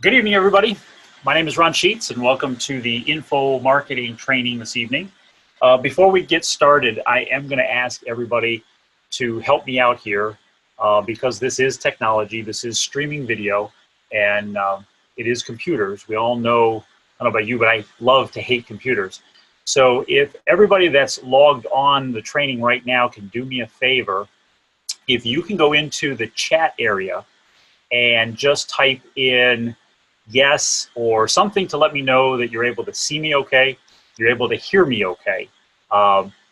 Good evening, everybody. My name is Ron Sheets, and welcome to the info marketing training this evening. Before we get started, I am going to ask everybody to help me out here because this is technology, this is streaming video, and it is computers. We all know, I don't know about you, but I love to hate computers. So if everybody that's logged on the training right now can do me a favor, if you can go into the chat area and just type in yes or something to let me know that you're able to see me okay, you're able to hear me okay.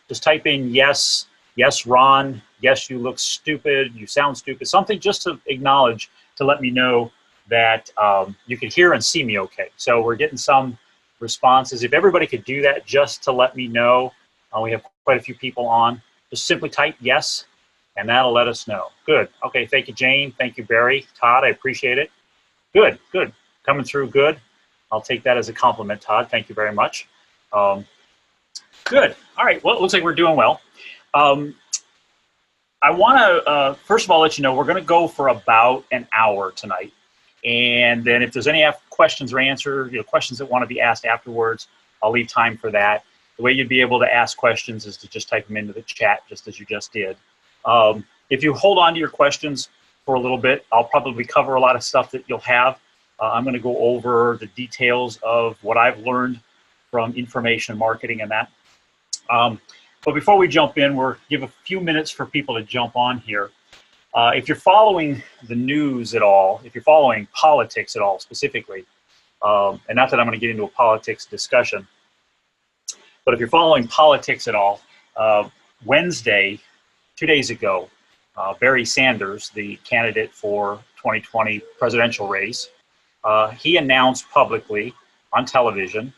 Just type in yes, yes Ron, yes you look stupid, you sound stupid, something just to acknowledge to let me know that you can hear and see me okay. So we're getting some responses. If everybody could do that just to let me know, we have quite a few people on, just simply type yes and that'll let us know. Good. Okay, thank you Jane, thank you Barry, Todd, I appreciate it. Good, good. Coming through good. I'll take that as a compliment, Todd. Thank you very much. Good. All right. Well, it looks like we're doing well. I want to, first of all, let you know we're going to go for about an hour tonight. And then if there's any questions or questions that want to be asked afterwards, I'll leave time for that. The way you'd be able to ask questions is to just type them into the chat, just as you just did. If you hold on to your questions for a little bit, I'll probably cover a lot of stuff that you'll have. I'm going to go over the details of what I've learned from information marketing and that. But before we jump in, we'll give a few minutes for people to jump on here. If you're following the news at all, if you're following politics at all specifically, and not that I'm going to get into a politics discussion, but if you're following politics at all, Wednesday, 2 days ago, Barry Sanders, the candidate for 2020 presidential race, he announced publicly on television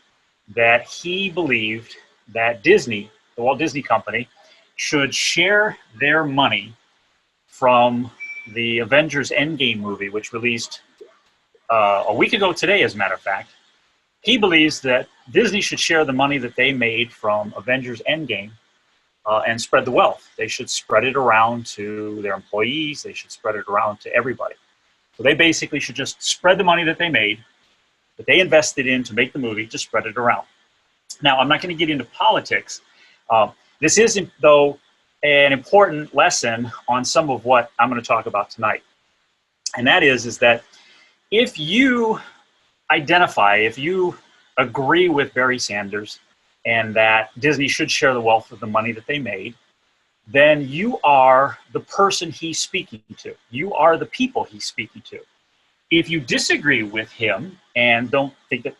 that he believed that Disney, the Walt Disney Company, should share their money from the Avengers Endgame movie, which released a week ago today, as a matter of fact. He believes that Disney should share the money that they made from Avengers Endgame and spread the wealth. They should spread it around to their employees. They should spread it around to everybody. So they basically should just spread the money that they made, that they invested in to make the movie, just spread it around. Now, I'm not going to get into politics. This is, though, an important lesson on some of what I'm going to talk about tonight. And that is that if you identify, if you agree with Barry Sanders and that Disney should share the wealth of the money that they made, then you are the person he's speaking to. You are the people he's speaking to. If you disagree with him and don't think that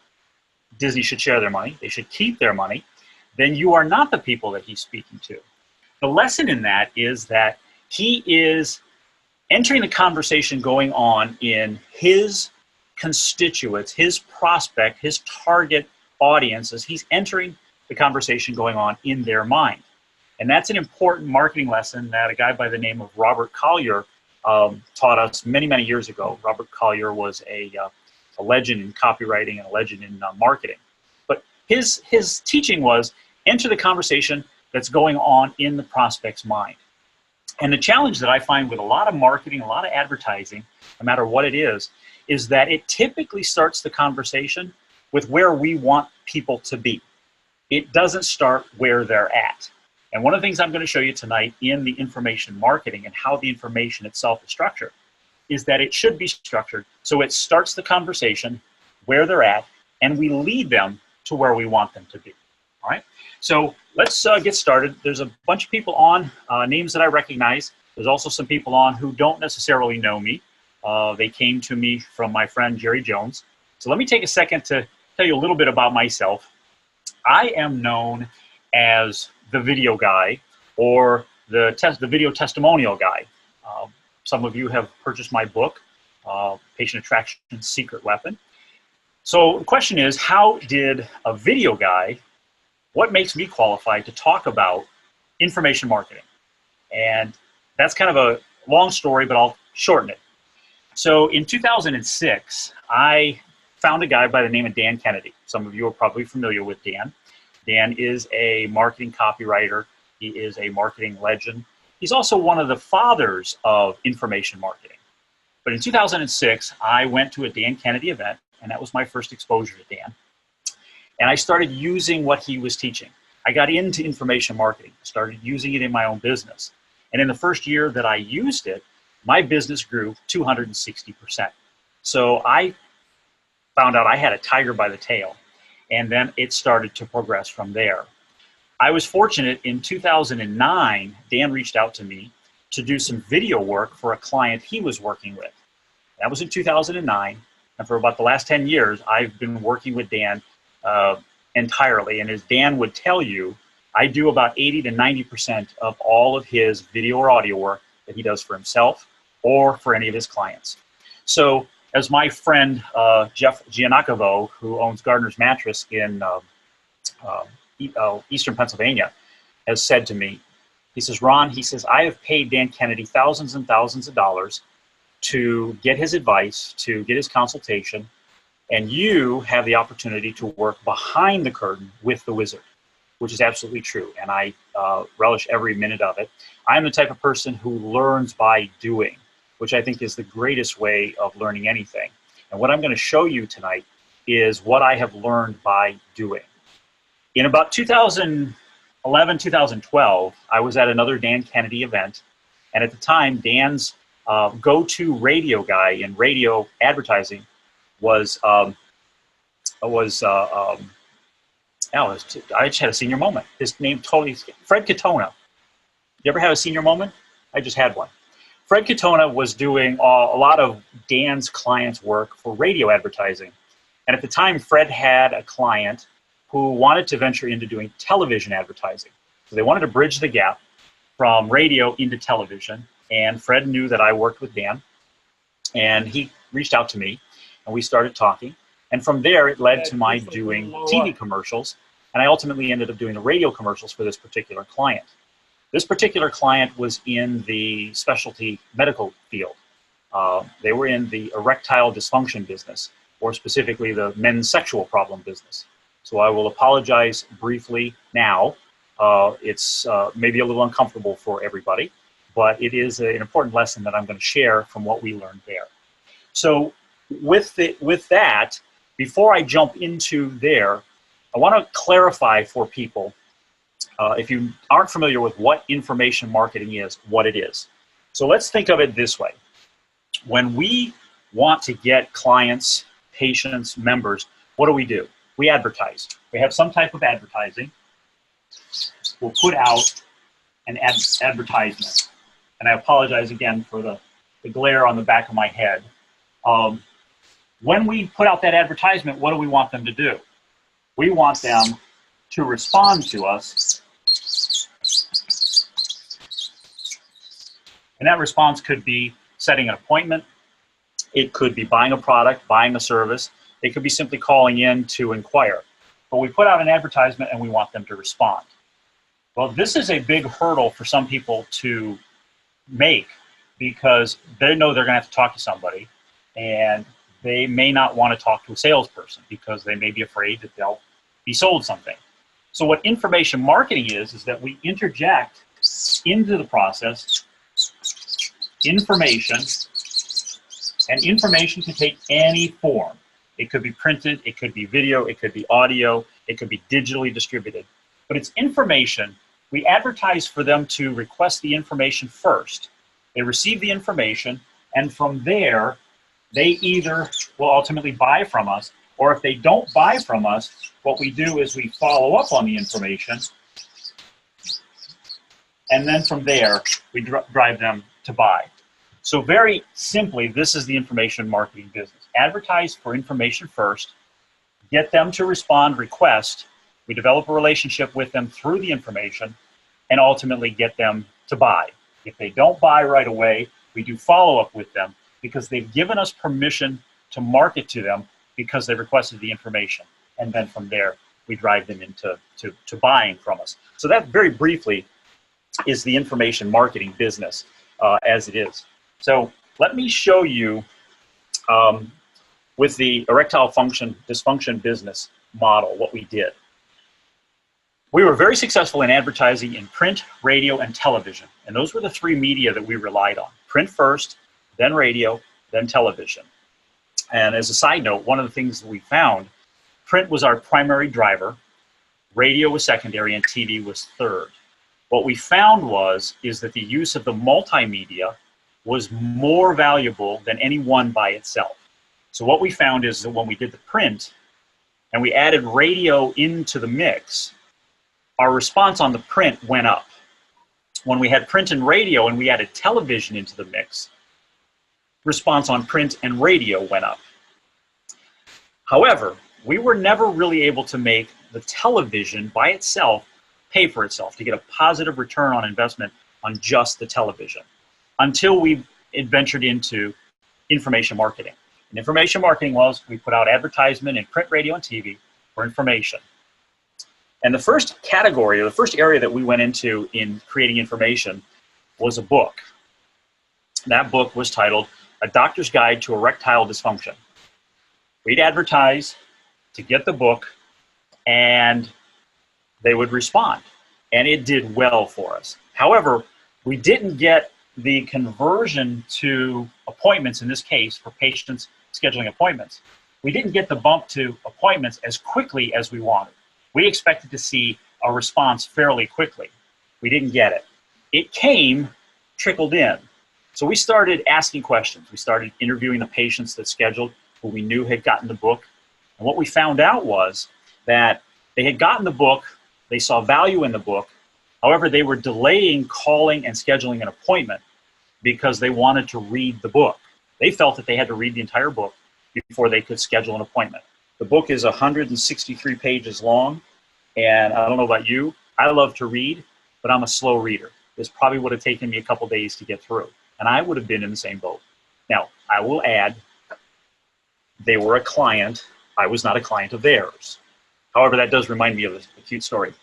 Disney should share their money, they should keep their money, then you are not the people that he's speaking to. The lesson in that is that he is entering the conversation going on in his constituents, his prospect, his target audiences. He's entering the conversation going on in their mind. And that's an important marketing lesson that a guy by the name of Robert Collier taught us many, many years ago. Robert Collier was a legend in copywriting and a legend in marketing. But his teaching was enter the conversation that's going on in the prospect's mind. And the challenge that I find with a lot of marketing, a lot of advertising, no matter what it is that it typically starts the conversation with where we want people to be. It doesn't start where they're at. And one of the things I'm going to show you tonight in the information marketing and how the information itself is structured is that it should be structured so it starts the conversation where they're at and we lead them to where we want them to be. All right, so let's get started. There's a bunch of people on, names that I recognize. There's also some people on who don't necessarily know me. They came to me from my friend Jerry Jones. So let me take a second to tell you a little bit about myself. I am known as the video guy or the video testimonial guy. Some of you have purchased my book, Patient Attraction's Secret Weapon. So the question is, how did a video guy, what makes me qualified to talk about information marketing? And that's kind of a long story, but I'll shorten it. So in 2006, I found a guy by the name of Dan Kennedy. Some of you are probably familiar with Dan. Dan is a marketing copywriter. He is a marketing legend. He's also one of the fathers of information marketing. But in 2006, I went to a Dan Kennedy event, and that was my first exposure to Dan. And I started using what he was teaching. I got into information marketing, started using it in my own business. And in the first year that I used it, my business grew 260%. So I found out I had a tiger by the tail, and then it started to progress from there. I was fortunate in 2009, Dan reached out to me to do some video work for a client he was working with. That was in 2009, and for about the last 10 years, I've been working with Dan entirely. And as Dan would tell you, I do about 80 to 90% of all of his video or audio work that he does for himself or for any of his clients. So as my friend Jeff Giannakovo, who owns Gardner's Mattress in Eastern Pennsylvania, has said to me, he says, Ron, he says, I have paid Dan Kennedy thousands and thousands of dollars to get his advice, to get his consultation, and you have the opportunity to work behind the curtain with the wizard, which is absolutely true, and I relish every minute of it. I'm the type of person who learns by doing, which I think is the greatest way of learning anything. And what I'm going to show you tonight is what I have learned by doing. In about 2011, 2012, I was at another Dan Kennedy event, and at the time, Dan's go-to radio guy in radio advertising was I just had a senior moment. His name totally, Fred Katona. You ever have a senior moment? I just had one. Fred Katona was doing a lot of Dan's clients' work for radio advertising. And at the time, Fred had a client who wanted to venture into doing television advertising. So they wanted to bridge the gap from radio into television. And Fred knew that I worked with Dan. And he reached out to me, and we started talking. And from there, it led to my doing TV commercials. And I ultimately ended up doing the radio commercials for this particular client. This particular client was in the specialty medical field. They were in the erectile dysfunction business, or specifically the men's sexual problem business. So I will apologize briefly now. It's maybe a little uncomfortable for everybody, but it is an important lesson that I'm going to share from what we learned there. So with that, before I jump into there, I want to clarify for people, if you aren't familiar with what information marketing is, what it is. So let's think of it this way. When we want to get clients, patients, members, what do? We advertise. We have some type of advertising. We'll put out an advertisement. And I apologize again for the glare on the back of my head. When we put out that advertisement, what do we want them to do? We want them to respond to us. And that response could be setting an appointment. It could be buying a product, buying a service. It could be simply calling in to inquire. But we put out an advertisement and we want them to respond. Well, this is a big hurdle for some people to make because they know they're going to have to talk to somebody, and they may not want to talk to a salesperson because they may be afraid that they'll be sold something. So what information marketing is that we interject into the process information, and information can take any form. It could be printed, it could be video, it could be audio, it could be digitally distributed. But it's information. We advertise for them to request the information first. They receive the information, and from there, they either will ultimately buy from us, or if they don't buy from us, what we do is we follow up on the information, and then from there, we drive them to buy. So very simply, this is the information marketing business. Advertise for information first, get them to respond, request, we develop a relationship with them through the information, and ultimately get them to buy. If they don't buy right away, we do follow up with them because they've given us permission to market to them because they requested the information. And then from there, we drive them into buying from us. So that very briefly is the information marketing business as it is. So let me show you with the erectile dysfunction business model what we did. We were very successful in advertising in print, radio, and television. And those were the three media that we relied on. Print first, then radio, then television. And as a side note, one of the things that we found, print was our primary driver, radio was secondary, and TV was third. What we found is that the use of the multimedia was more valuable than any one by itself. So what we found is that when we did the print and we added radio into the mix, our response on the print went up. When we had print and radio and we added television into the mix, response on print and radio went up. However, we were never really able to make the television by itself pay for itself, to get a positive return on investment on just the television, until we ventured into information marketing. And information marketing was, we put out advertisement in print, radio, and TV for information. And the first category, or the first area that we went into in creating information was a book. That book was titled A Doctor's Guide to Erectile Dysfunction. We'd advertise to get the book, and they would respond. And it did well for us. However, we didn't get the conversion to appointments, in this case, for patients scheduling appointments. We didn't get the bump to appointments as quickly as we wanted. We expected to see a response fairly quickly. We didn't get it. It came, trickled in. So we started asking questions. We started interviewing the patients that scheduled, who we knew had gotten the book. And what we found out was that they had gotten the book, they saw value in the book. However, they were delaying calling and scheduling an appointment because they wanted to read the book. They felt that they had to read the entire book before they could schedule an appointment. The book is 163 pages long, and I don't know about you, I love to read, but I'm a slow reader. This probably would have taken me a couple days to get through, and I would have been in the same boat. Now, I will add, they were a client. I was not a client of theirs. However, that does remind me of a cute story.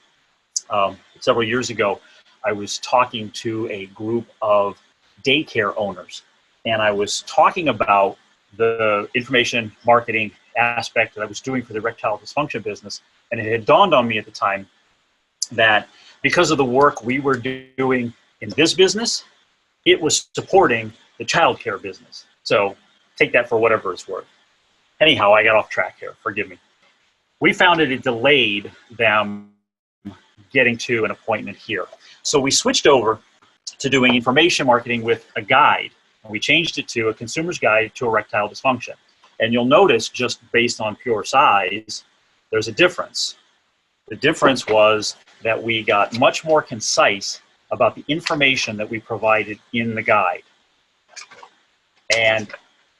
Several years ago, I was talking to a group of daycare owners, and I was talking about the information marketing aspect that I was doing for the erectile dysfunction business, and it had dawned on me at the time that because of the work we were doing in this business, it was supporting the childcare business. So take that for whatever it's worth. Anyhow, I got off track here, forgive me. We found that it delayed them getting to an appointment here. So we switched over to doing information marketing with a guide, and we changed it to a consumer's guide to erectile dysfunction. And you'll notice, just based on pure size, there's a difference. The difference was that we got much more concise about the information that we provided in the guide. And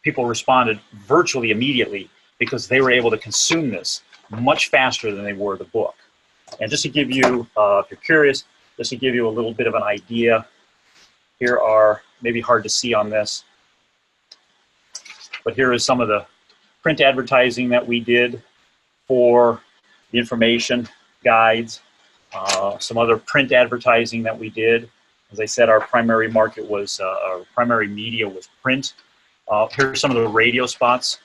people responded virtually immediately because they were able to consume this much faster than they were the book. And just to give you, if you're curious, just to give you a little bit of an idea, here are, maybe hard to see on this, but here is some of the print advertising that we did for the information guides, some other print advertising that we did. As I said, our primary market was, our primary media was print. Here's some of the radio spots.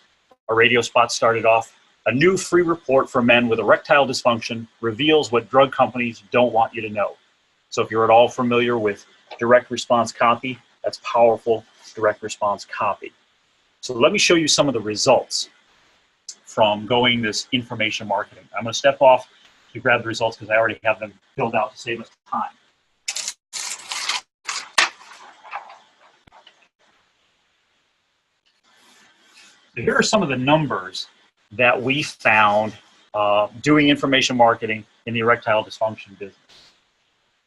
Our radio spots started off, a new free report for men with erectile dysfunction reveals what drug companies don't want you to know. So if you're at all familiar with direct response copy, that's powerful direct response copy. So let me show you some of the results from going this information marketing. I'm going to step off to grab the results because I already have them filled out to save us time. So here are some of the numbers that we found doing information marketing in the erectile dysfunction business.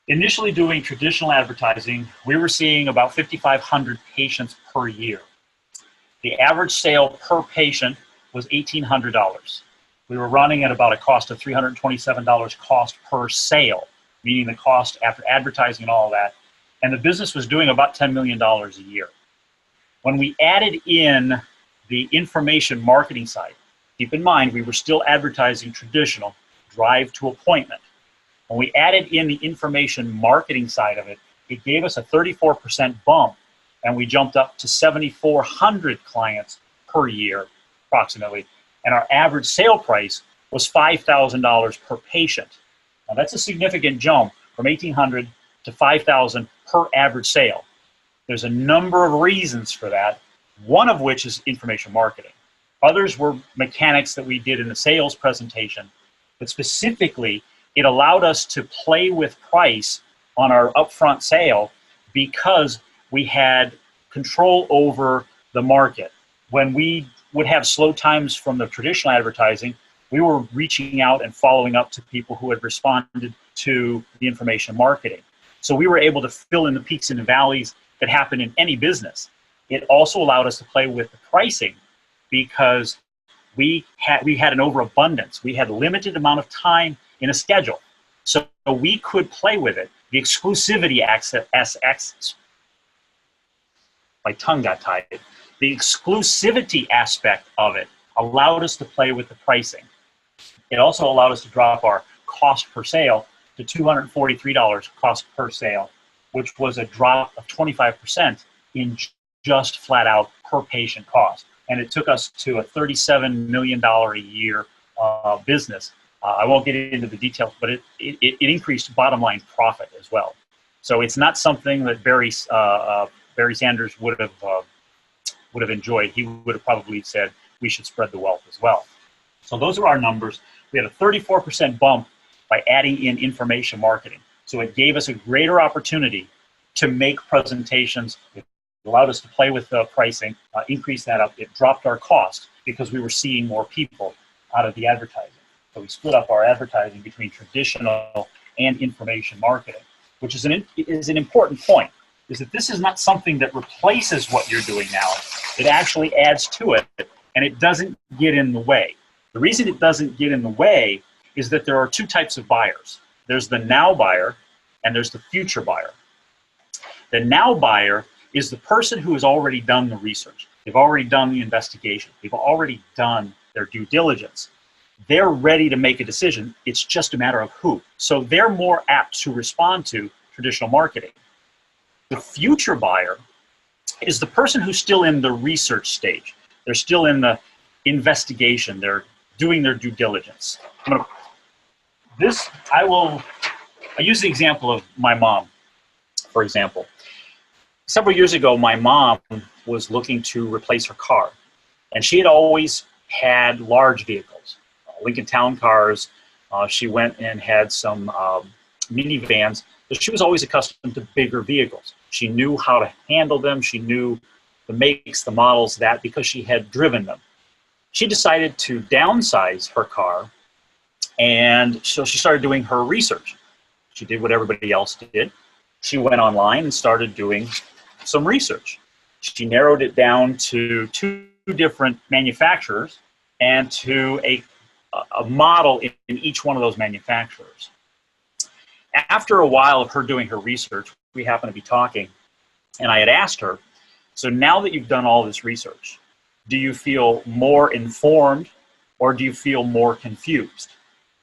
Initially doing traditional advertising, we were seeing about 5,500 patients per year. The average sale per patient was $1,800. We were running at about a cost of $327 cost per sale, meaning the cost after advertising and all that. And the business was doing about $10 million a year. When we added in the information marketing side, keep in mind, we were still advertising traditional, drive to appointment. When we added in the information marketing side of it, it gave us a 34% bump, and we jumped up to 7,400 clients per year, approximately. And our average sale price was $5,000 per patient. Now that's a significant jump from $1,800 to $5,000 per average sale. There's a number of reasons for that, one of which is information marketing. Others were mechanics that we did in the sales presentation, but specifically, it allowed us to play with price on our upfront sale because we had control over the market. When we would have slow times from the traditional advertising, we were reaching out and following up to people who had responded to the information marketing. So we were able to fill in the peaks and the valleys that happen in any business. It also allowed us to play with the pricing because we had an overabundance. We had a limited amount of time in a schedule. So we could play with it. The exclusivity access, my tongue got tied. The exclusivity aspect of it allowed us to play with the pricing. It also allowed us to drop our cost per sale to $243 cost per sale, which was a drop of 25% in just flat out per patient cost. And it took us to a $37 million a year business. I won't get into the details, but it increased bottom line profit as well. So it's not something that Barry Sanders would have enjoyed. He would have probably said we should spread the wealth as well. So those are our numbers. We had a 34% bump by adding in information marketing. So it gave us a greater opportunity to make presentations. It allowed us to play with the pricing, increase that up. It dropped our cost because we were seeing more people out of the advertising. So we split up our advertising between traditional and information marketing, which is an important point, is that this is not something that replaces what you're doing now. It actually adds to it, and it doesn't get in the way. The reason it doesn't get in the way is that there are two types of buyers. There's the now buyer, and there's the future buyer. The now buyer is the person who has already done the research. They've already done the investigation. They've already done their due diligence. They're ready to make a decision. It's just a matter of who. So they're more apt to respond to traditional marketing. The future buyer is the person who's still in the research stage. They're still in the investigation. They're doing their due diligence. I use the example of my mom, for example. Several years ago, my mom was looking to replace her car, and she had always had large vehicles, Lincoln Town cars. She went and had some minivans, but she was always accustomed to bigger vehicles. She knew how to handle them. She knew the makes, the models, that because she had driven them. She decided to downsize her car, and so she started doing her research. She did what everybody else did. She went online and started doing some research. She narrowed it down to 2 different manufacturers and to a model in each one of those manufacturers. After a while of her doing her research, we happened to be talking, and I had asked her, so now that you've done all this research, do you feel more informed or do you feel more confused?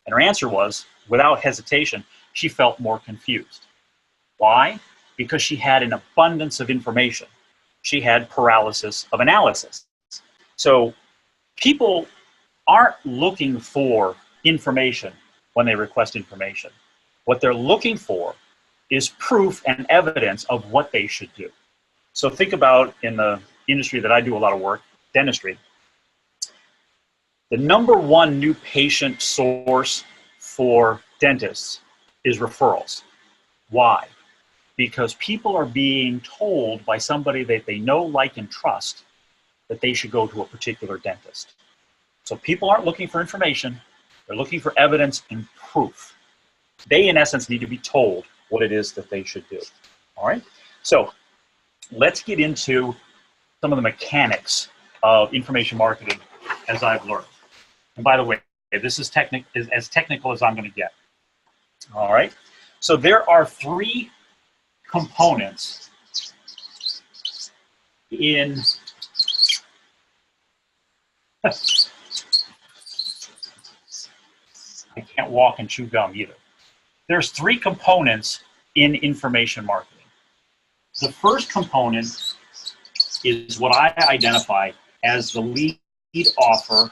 And her answer was, without hesitation, she felt more confused. Why? Because she had an abundance of information. She had paralysis of analysis. So people aren't looking for information when they request information. What they're looking for is proof and evidence of what they should do. So think about in the industry that I do a lot of work, dentistry. The #1 new patient source for dentists is referrals. Why? Because people are being told by somebody that they know, like, and trust that they should go to a particular dentist. So people aren't looking for information. They're looking for evidence and proof. They, in essence, need to be told what it is that they should do. All right? So let's get into some of the mechanics of information marketing as I've learned. And by the way, this is as technical as I'm going to get. All right? So there are 3 components in I can't walk and chew gum either. There's 3 components in information marketing. The first component is what I identify as the lead offer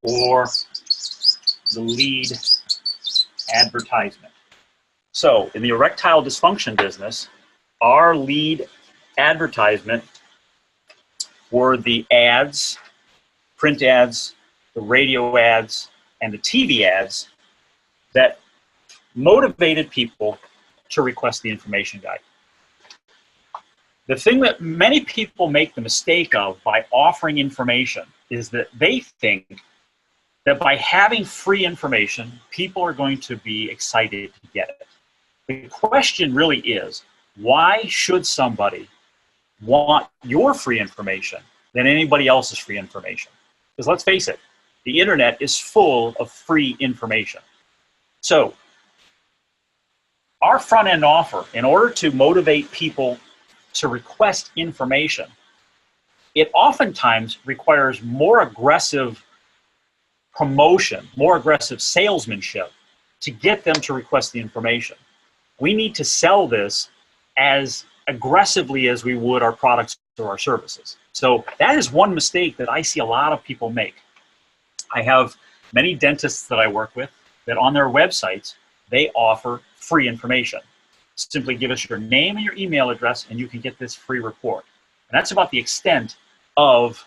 or the lead advertisement. So in the erectile dysfunction business, our lead advertisement were the ads, print ads, the radio ads, and the TV ads that motivated people to request the information guide. The thing that many people make the mistake of by offering information is that they think that by having free information, people are going to be excited to get it. The question really is, why should somebody want your free information than anybody else's free information? Because let's face it, the internet is full of free information. So our front-end offer, in order to motivate people to request information, it oftentimes requires more aggressive promotion, more aggressive salesmanship to get them to request the information. We need to sell this as aggressively as we would our products or our services. So that is one mistake that I see a lot of people make. I have many dentists that I work with that on their websites, they offer free information. Simply give us your name and your email address and you can get this free report. And that's about the extent of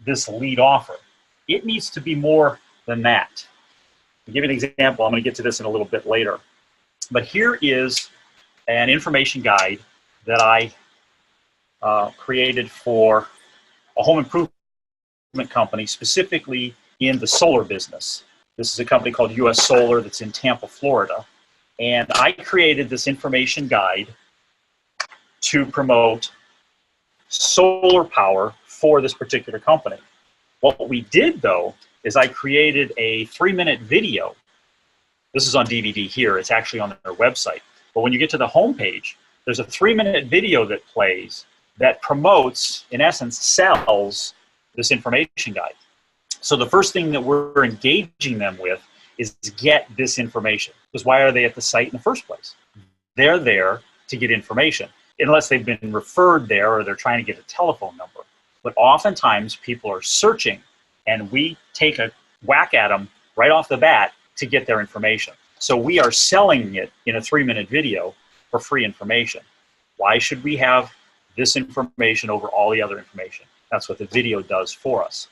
this lead offer. It needs to be more than that. To give you an example, I'm going to get to this in a little bit later. But here is an information guide that I created for a home improvement company, specifically in the solar business. This is a company called US Solar that's in Tampa, Florida. And I created this information guide to promote solar power for this particular company. What we did, though, is I created a 3-minute video. This is on DVD here. It's actually on their website. But when you get to the homepage, there's a 3-minute video that plays that promotes, in essence, sells this information guide. So the first thing that we're engaging them with is to get this information. Because why are they at the site in the first place? They're there to get information, unless they've been referred there or they're trying to get a telephone number. But oftentimes people are searching and we take a whack at them right off the bat to get their information. So we are selling it in a 3-minute video for free information. Why should we have this information over all the other information? That's what the video does for us.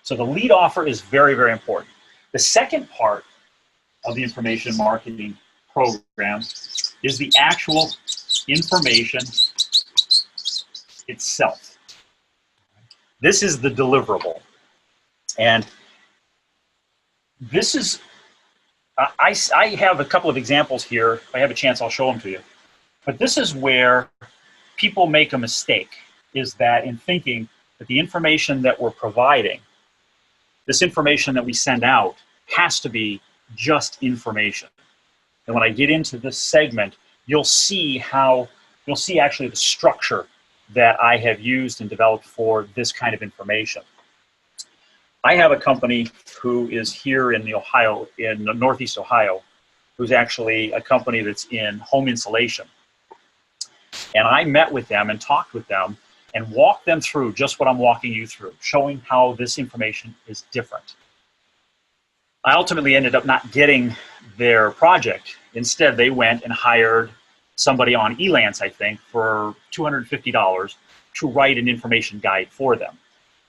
So the lead offer is very, very important. The second part of the information marketing program is the actual information itself. This is the deliverable. And this is, I have a couple of examples here. If I have a chance, I'll show them to you. But this is where people make a mistake, is that in thinking that the information that we're providing, this information that we send out, has to be just information. And when I get into this segment, you'll see actually the structure that I have used and developed for this kind of information. I have a company who is here in Northeast Ohio, who's actually a company that's in home insulation. And I met with them and talked with them and walked them through just what I'm walking you through, showing how this information is different. I ultimately ended up not getting their project. Instead, they went and hired somebody on Elance, I think, for $250 to write an information guide for them.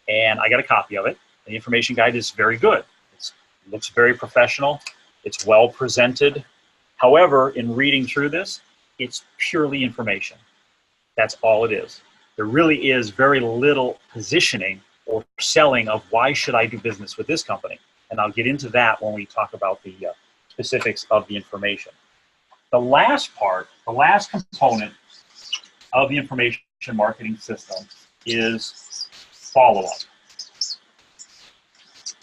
And I got a copy of it. The information guide is very good. It looks very professional. It's well presented. However, in reading through this, it's purely information. That's all it is. There really is very little positioning or selling of why should I do business with this company. And I'll get into that when we talk about the specifics of the information. The last part, the last component of the information marketing system is follow-up.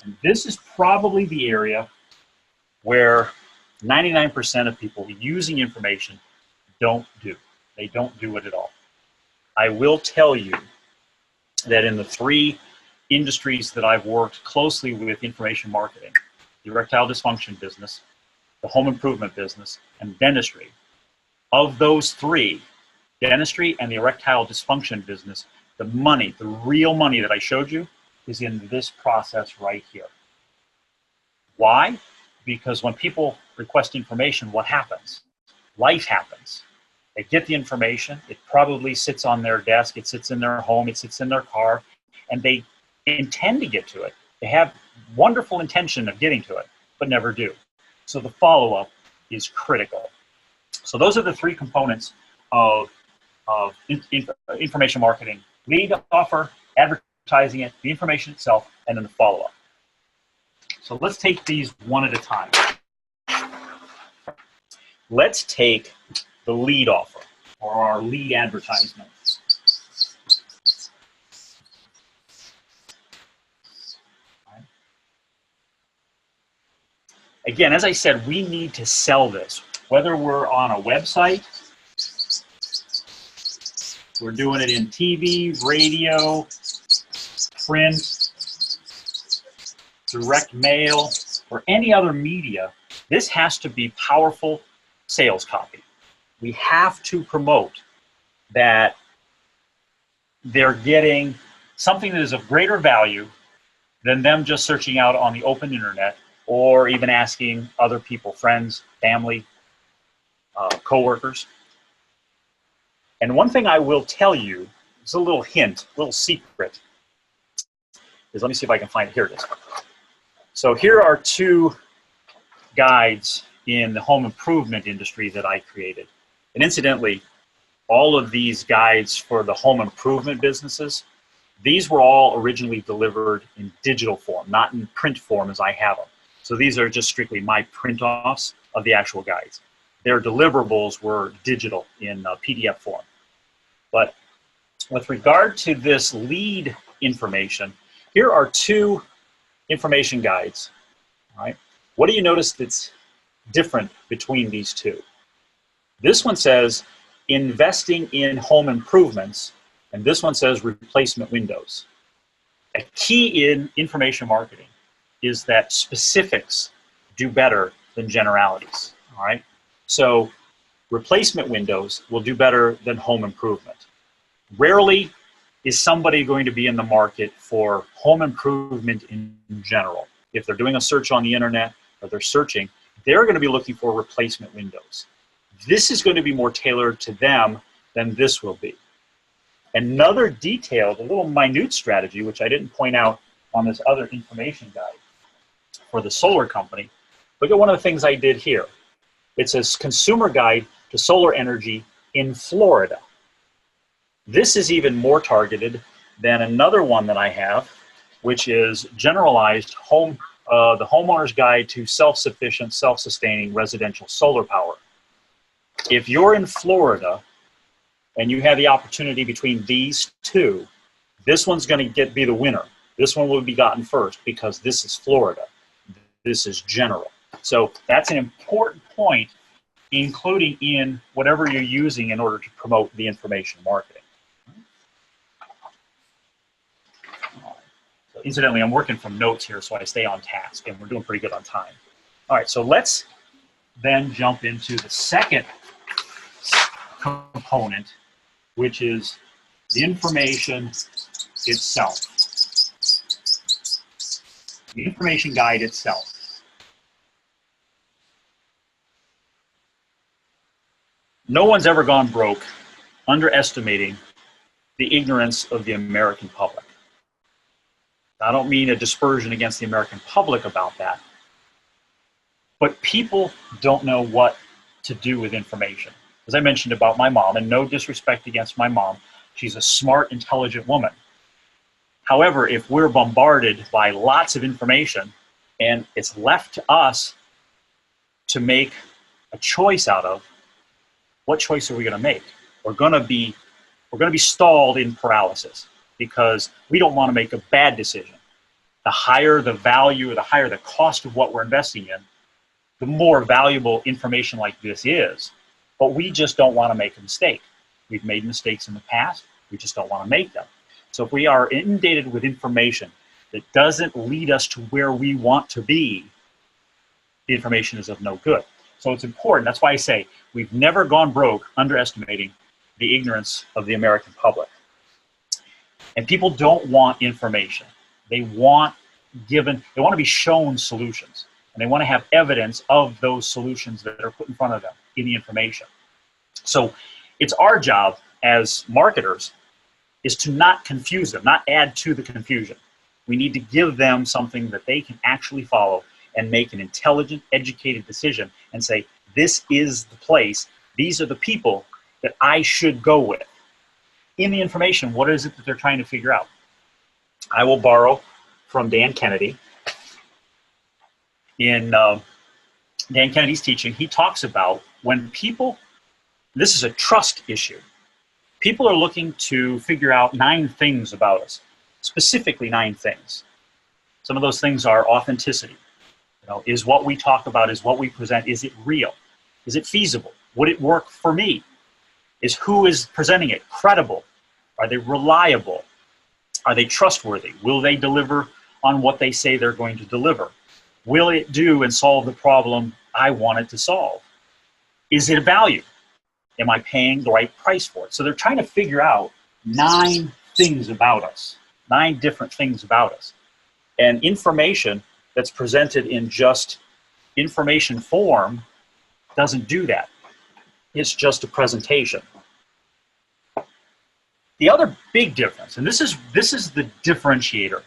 And this is probably the area where 99% of people using information don't do. They don't do it at all. I will tell you that in the 3 industries that I've worked closely with information marketing, the erectile dysfunction business, the home improvement business, and dentistry, of those 3, dentistry and the erectile dysfunction business, the money, the real money that I showed you, is in this process right here. Why? Because when people request information, what happens? Life happens. They get the information. It probably sits on their desk. It sits in their home. It sits in their car. And they intend to get to it. They have wonderful intention of getting to it, but never do. So the follow-up is critical. So those are the three components of information marketing: lead, offer, advertising it, the information itself, and then the follow-up. So let's take these one at a time. Let's take the lead offer, or our lead advertisement. Again, as I said, we need to sell this. Whether we're on a website, we're doing it in TV, radio, print, direct mail, or any other media, this has to be powerful sales copy. We have to promote that they're getting something that is of greater value than them just searching out on the open internet or even asking other people, friends, family, coworkers. And one thing I will tell you, it's a little hint, a little secret, is, let me see if I can find it. Here it is. So here are two guides in the home improvement industry that I created. And incidentally, all of these guides for the home improvement businesses, these were all originally delivered in digital form, not in print form as I have them. So these are just strictly my print-offs of the actual guides. Their deliverables were digital in PDF form. But with regard to this lead information, here are two information guides. All right. What do you notice that's different between these two? This one says investing in home improvements, and this one says replacement windows. A key in information marketing is that specifics do better than generalities. All right. So replacement windows will do better than home improvement. Rarely is somebody going to be in the market for home improvement in general. If they're doing a search on the internet or they're searching, they're going to be looking for replacement windows. This is going to be more tailored to them than this will be. Another detailed, a little minute strategy, which I didn't point out on this other information guide for the solar company. Look at one of the things I did here. It says consumer guide to solar energy in Florida. This is even more targeted than another one that I have, which is generalized the homeowner's guide to self-sufficient, self-sustaining residential solar power. If you're in Florida and you have the opportunity between these two, this one's going to be the winner. This one will be gotten first because this is Florida. This is general. So that's an important point, including in whatever you're using in order to promote the information marketing. So incidentally, I'm working from notes here, so I stay on task, and we're doing pretty good on time. All right, so let's then jump into the second component, which is the information itself. The information guide itself. No one's ever gone broke underestimating the ignorance of the American public. I don't mean a dispersion against the American public about that, but people don't know what to do with information. As I mentioned about my mom, and no disrespect against my mom, she's a smart, intelligent woman. However, if we're bombarded by lots of information and it's left to us to make a choice out of, what choice are we going to make? We're going to be stalled in paralysis because we don't want to make a bad decision. The higher the value or the higher the cost of what we're investing in, the more valuable information like this is. But we just don't want to make a mistake. We've made mistakes in the past. We just don't want to make them. So if we are inundated with information that doesn't lead us to where we want to be, the information is of no good. So it's important. That's why I say we've never gone broke underestimating the ignorance of the American public. And people don't want information. They want to be shown solutions. And they want to have evidence of those solutions that are put in front of them in the information. So It's our job as marketers is to not confuse them, not add to the confusion. We need to give them something that they can actually follow and make an intelligent, educated decision and say, this is the place, these are the people that I should go with. In the information, what is it that they're trying to figure out? I will borrow from Dan Kennedy. In Dan Kennedy's teaching, he talks about when people, this is a trust issue. People are looking to figure out 9 things about us, specifically 9 things. Some of those things are authenticity. Is what we talk about, is what we present, is it real? Is it feasible? Would it work for me? Is who is presenting it credible? Are they reliable? Are they trustworthy? Will they deliver on what they say they're going to deliver? Will it do and solve the problem I want it to solve? Is it a value? Am I paying the right price for it? So they're trying to figure out 9 things about us, 9 different things about us. And information that's presented in just information form doesn't do that. It's just a presentation. The other big difference, and this is the differentiator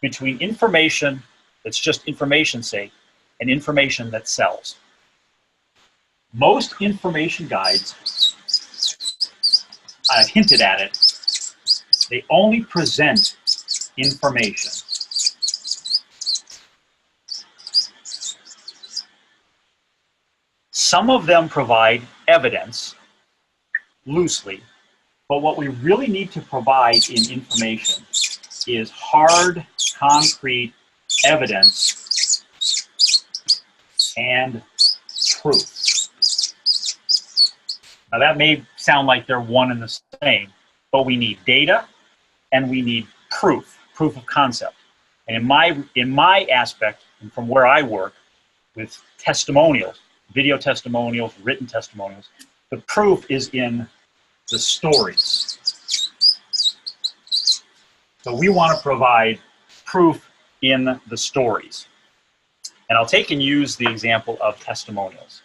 between information that's just information's sake and information that sells. Most information guides, I've hinted at it, they only present information. Some of them provide evidence, loosely, but what we really need to provide in information is hard, concrete evidence and truth. Now that may sound like they're one and the same, but we need data and we need proof of concept. And in my aspect, and from where I work with testimonials, video testimonials, written testimonials, the proof is in the stories. So we want to provide proof in the stories. And I'll take and use the example of testimonials.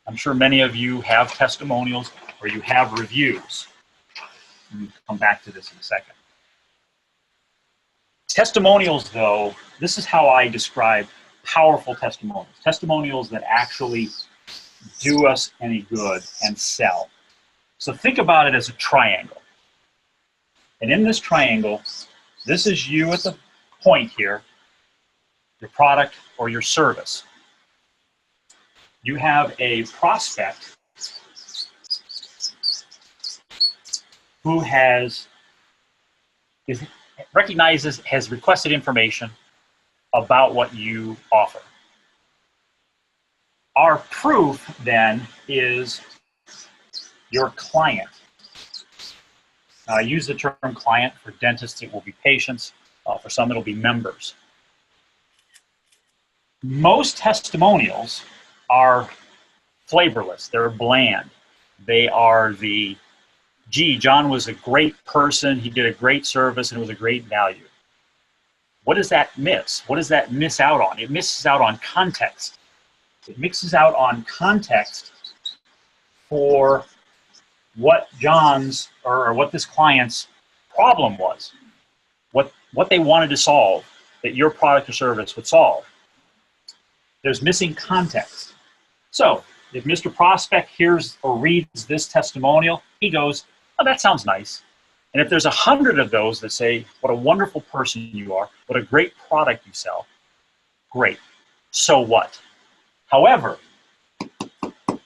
I'm sure many of you have testimonials or you have reviews. We'll come back to this in a second. Testimonials, though, this is how I describe powerful testimonials. Testimonials that actually do us any good and sell. So think about it as a triangle. And in this triangle, this is you at the point here, your product or your service. You have a prospect who has requested information about what you offer. Our proof then is your client. Now, I use the term client. For dentists, it will be patients. For some, it'll be members. Most testimonials are flavorless. They're bland. They are the, gee, John was a great person. He did a great service, and it was a great value. What does that miss? What does that miss out on? It misses out on context. It mixes out on context for what John's or what this client's problem was, what they wanted to solve that your product or service would solve. There's missing context. So if Mr. Prospect hears or reads this testimonial, he goes, oh, that sounds nice. And if there's 100 of those that say, what a wonderful person you are, what a great product you sell, great. So what? However,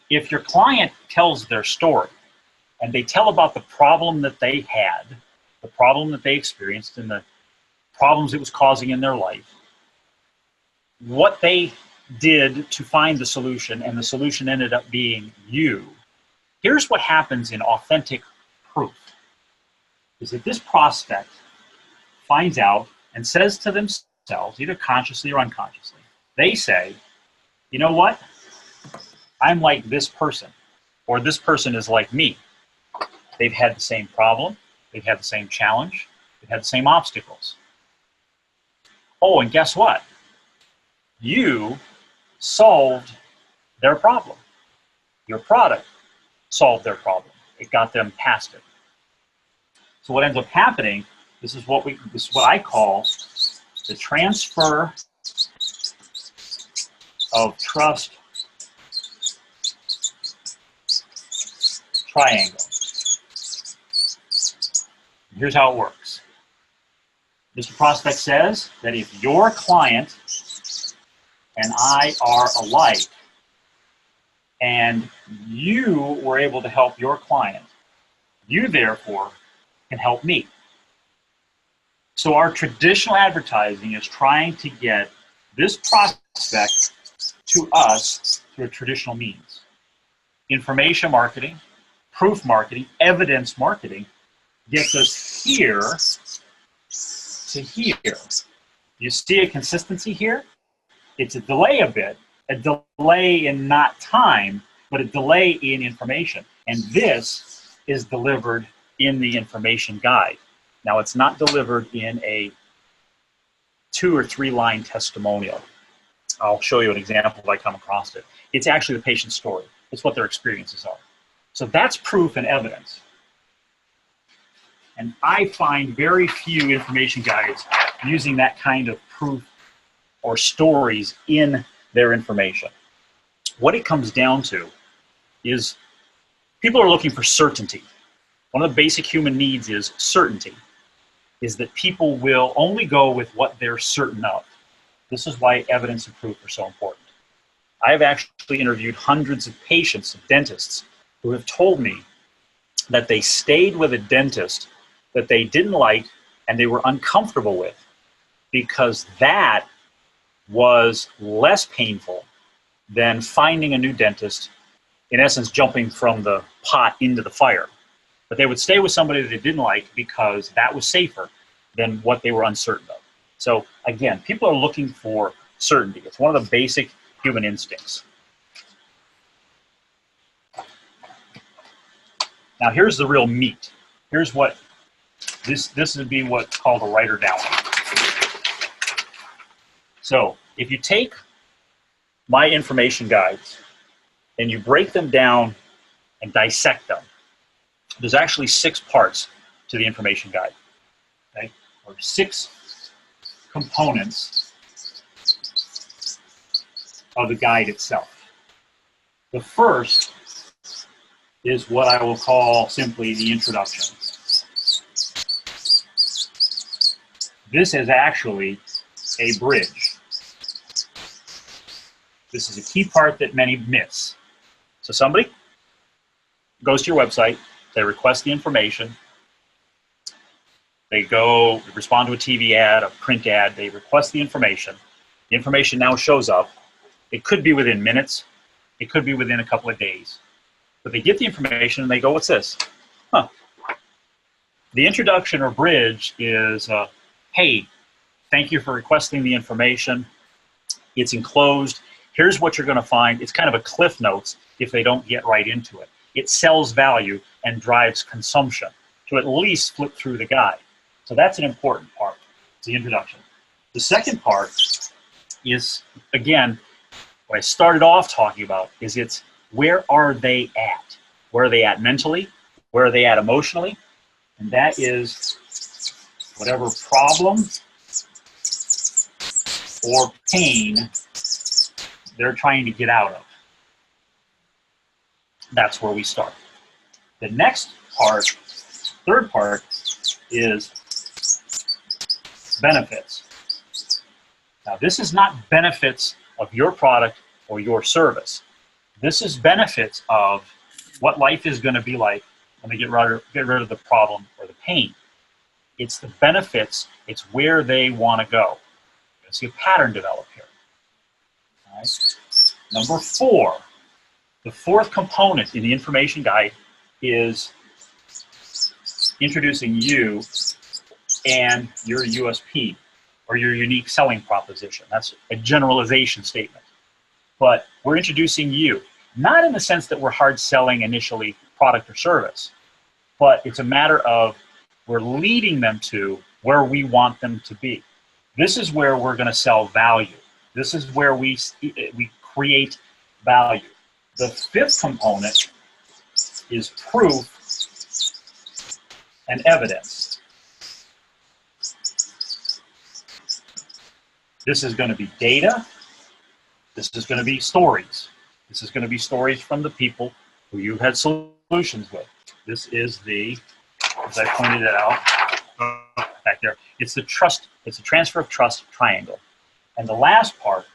if your client tells their story and they tell about the problem that they had, the problem that they experienced and the problems it was causing in their life, what they did to find the solution, and the solution ended up being you, here's what happens in authentic proof. Is that this prospect finds out and says to themselves, either consciously or unconsciously, they say, you know what? I'm like this person, or this person is like me. They've had the same problem, they've had the same challenge, they've had the same obstacles. Oh, and guess what? You solved their problem. Your product solved their problem. it got them past it. So what ends up happening, this is what I call the transfer of trust triangle. Here's how it works. Mr. Prospect says that if your client and I are alike, and you were able to help your client, you therefore can help me. So our traditional advertising is trying to get this prospect to us through traditional means. Information marketing, proof marketing, evidence marketing gets us here to here. You see a consistency here? It's a delay a bit, a delay in not time, but a delay in information. And this is delivered in the information guide. Now, it's not delivered in a 2 or 3 line testimonial. I'll show you an example if I come across it. It's actually the patient's story. It's what their experiences are. So that's proof and evidence. And I find very few information guides using that kind of proof or stories in their information. What it comes down to is people are looking for certainty. One of the basic human needs is certainty, is that people will only go with what they're certain of. This is why evidence and proof are so important. I have actually interviewed hundreds of patients of dentists who have told me that they stayed with a dentist that they didn't like and they were uncomfortable with because that was less painful than finding a new dentist, in essence, jumping from the pot into the fire. But they would stay with somebody that they didn't like because that was safer than what they were uncertain of. So again, people are looking for certainty. It's one of the basic human instincts. Now here's the real meat. Here's what, this would be what's called a writer down. So if you take my information guides and you break them down and dissect them, there's actually 6 parts to the information guide, okay? Or 6 components of the guide itself. The first is what I will call simply the introduction. This is actually a bridge. This is a key part that many miss. So somebody goes to your website, they request the information, they go respond to a TV ad, a print ad, they request the information now shows up. It could be within minutes, it could be within a couple of days. But they get the information and they go, what's this? Huh. The introduction or bridge is, hey, thank you for requesting the information. It's enclosed. Here's what you're going to find. It's kind of a cliff notes if they don't get right into it. It sells value and drives consumption to at least flip through the guide. So that's an important part. It's the introduction. The second part is, again, what I started off talking about is it's where are they at? Where are they at mentally? Where are they at emotionally? And that is whatever problem or pain they're trying to get out of. That's where we start. The next part, third part, is benefits. Now, this is not benefits of your product or your service. This is benefits of what life is going to be like when they get rid of the problem or the pain. It's the benefits, it's where they want to go. You'll see a pattern develop here. All right. Number 4, the fourth component in the information guide is introducing you and your USP or your unique selling proposition. That's a generalization statement. But we're introducing you, not in the sense that we're hard selling initially product or service, but it's a matter of we're leading them to where we want them to be. This is where we're going to sell value. This is where we create value. The fifth component is proof and evidence. This is going to be data. This is going to be stories. This is going to be stories from the people who you've had solutions with. This is the, as I pointed it out back there, it's the trust, it's a transfer of trust triangle. And the last part,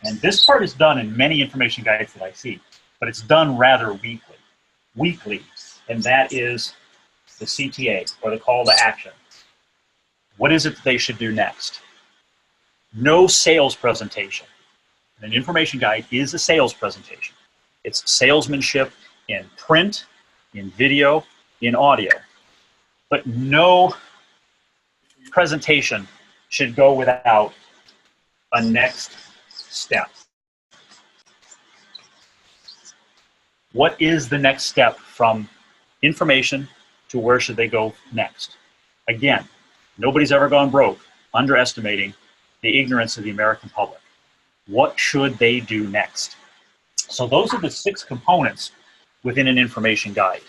and this part is done in many information guides that I see, but it's done rather weekly, and that is the CTA, or the call to action. What is it that they should do next? No sales presentation. An information guide is a sales presentation. It's salesmanship in print, in video, in audio. But no presentation should go without a next step. What is the next step from information to where should they go next? Again, nobody's ever gone broke underestimating the ignorance of the American public. What should they do next? So those are the 6 components within an information guide.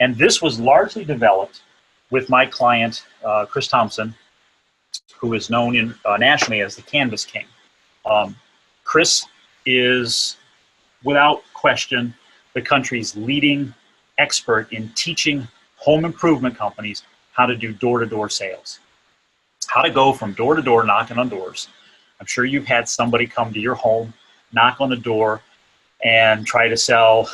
And this was largely developed with my client, Chris Thompson, who is known nationally as the Canvas King. Chris is, without question, the country's leading expert in teaching home improvement companies how to do door-to-door sales. How to go from door to door knocking on doors. I'm sure you've had somebody come to your home, knock on the door, and try to sell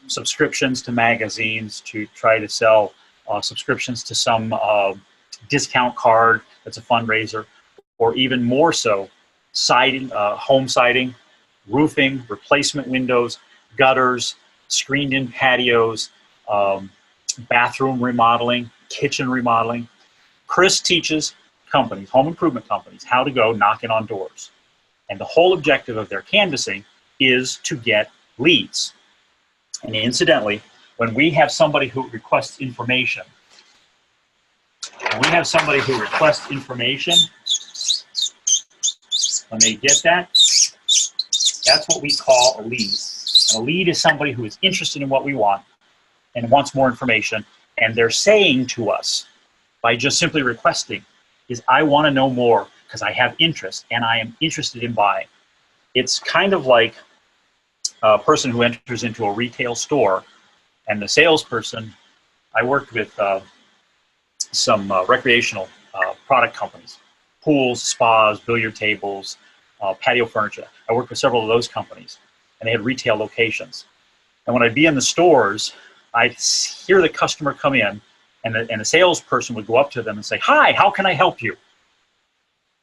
subscriptions to magazines, to try to sell subscriptions to some discount card that's a fundraiser, or even more so, siding, home siding, roofing, replacement windows, gutters, screened-in patios, bathroom remodeling, kitchen remodeling. Chris teaches companies, home improvement companies, how to go knocking on doors. And the whole objective of their canvassing is to get leads. And incidentally, when we have somebody who requests information, when they get that, that's what we call a lead. And a lead is somebody who is interested in what we want and wants more information, and they're saying to us, by just simply requesting, is I want to know more because I have interest and I am interested in buying. It's kind of like a person who enters into a retail store, and the salesperson, I worked with some recreational product companies, pools, spas, billiard tables, patio furniture. I worked with several of those companies, and they had retail locations. And when I'd be in the stores, I'd hear the customer come in, and the salesperson would go up to them and say, "Hi, how can I help you?"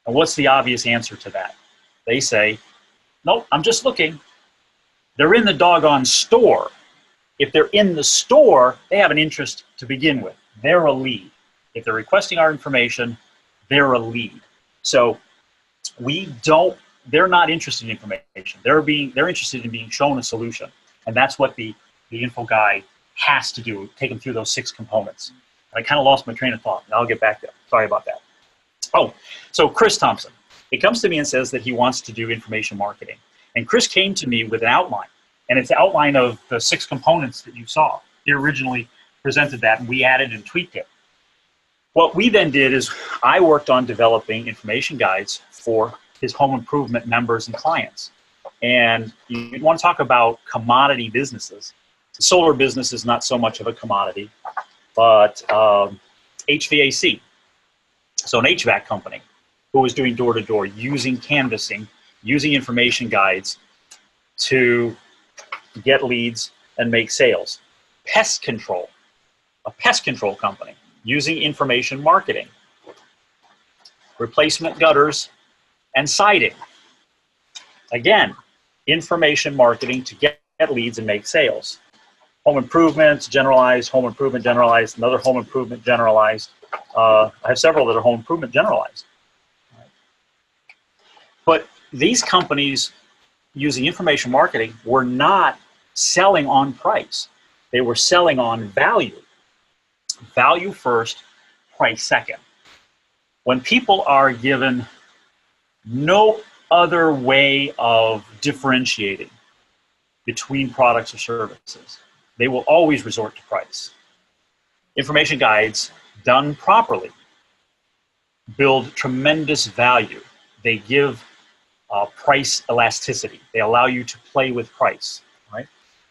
And what's the obvious answer to that? They say, "Nope, I'm just looking." They're in the doggone store. If they're in the store, they have an interest to begin with. They're a lead. If they're requesting our information, they're a lead. So they're not interested in information. They're interested in being shown a solution. And that's what the info guide has to do, take them through those 6 components. And I kind of lost my train of thought. I'll get back there. Sorry about that. Oh, so Chris Thompson. He comes to me and says that he wants to do information marketing. And Chris came to me with an outline. And it's the outline of the 6 components that you saw. He originally presented that, and we added and tweaked it. What we then did is I worked on developing information guides for his home improvement members and clients. And you want to talk about commodity businesses. The solar business is not so much of a commodity, but HVAC. So an HVAC company who was doing door-to-door, using canvassing, using information guides to get leads and make sales. Pest control, a pest control company using information marketing. Replacement gutters and siding. Again, information marketing to get leads and make sales. Home improvements, generalized, home improvement generalized, another home improvement generalized. I have several that are home improvement generalized. But these companies using information marketing were not selling on price. They were selling on value. Value first, price second. When people are given no other way of differentiating between products or services, they will always resort to price. Information guides done properly build tremendous value. They give price elasticity. They allow you to play with price, right?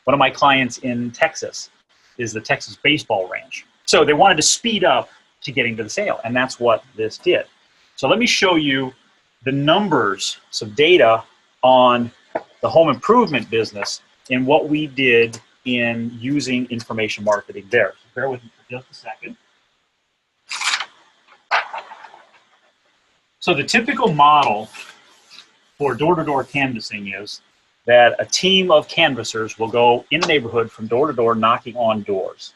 One of my clients in Texas is the Texas baseball ranch. So they wanted to speed up to getting to the sale, and that's what this did. So let me show you the numbers, some data on the home improvement business and what we did in using information marketing there. So bear with me for just a second. So the typical model for door-to-door canvassing is that a team of canvassers will go in the neighborhood from door to door knocking on doors.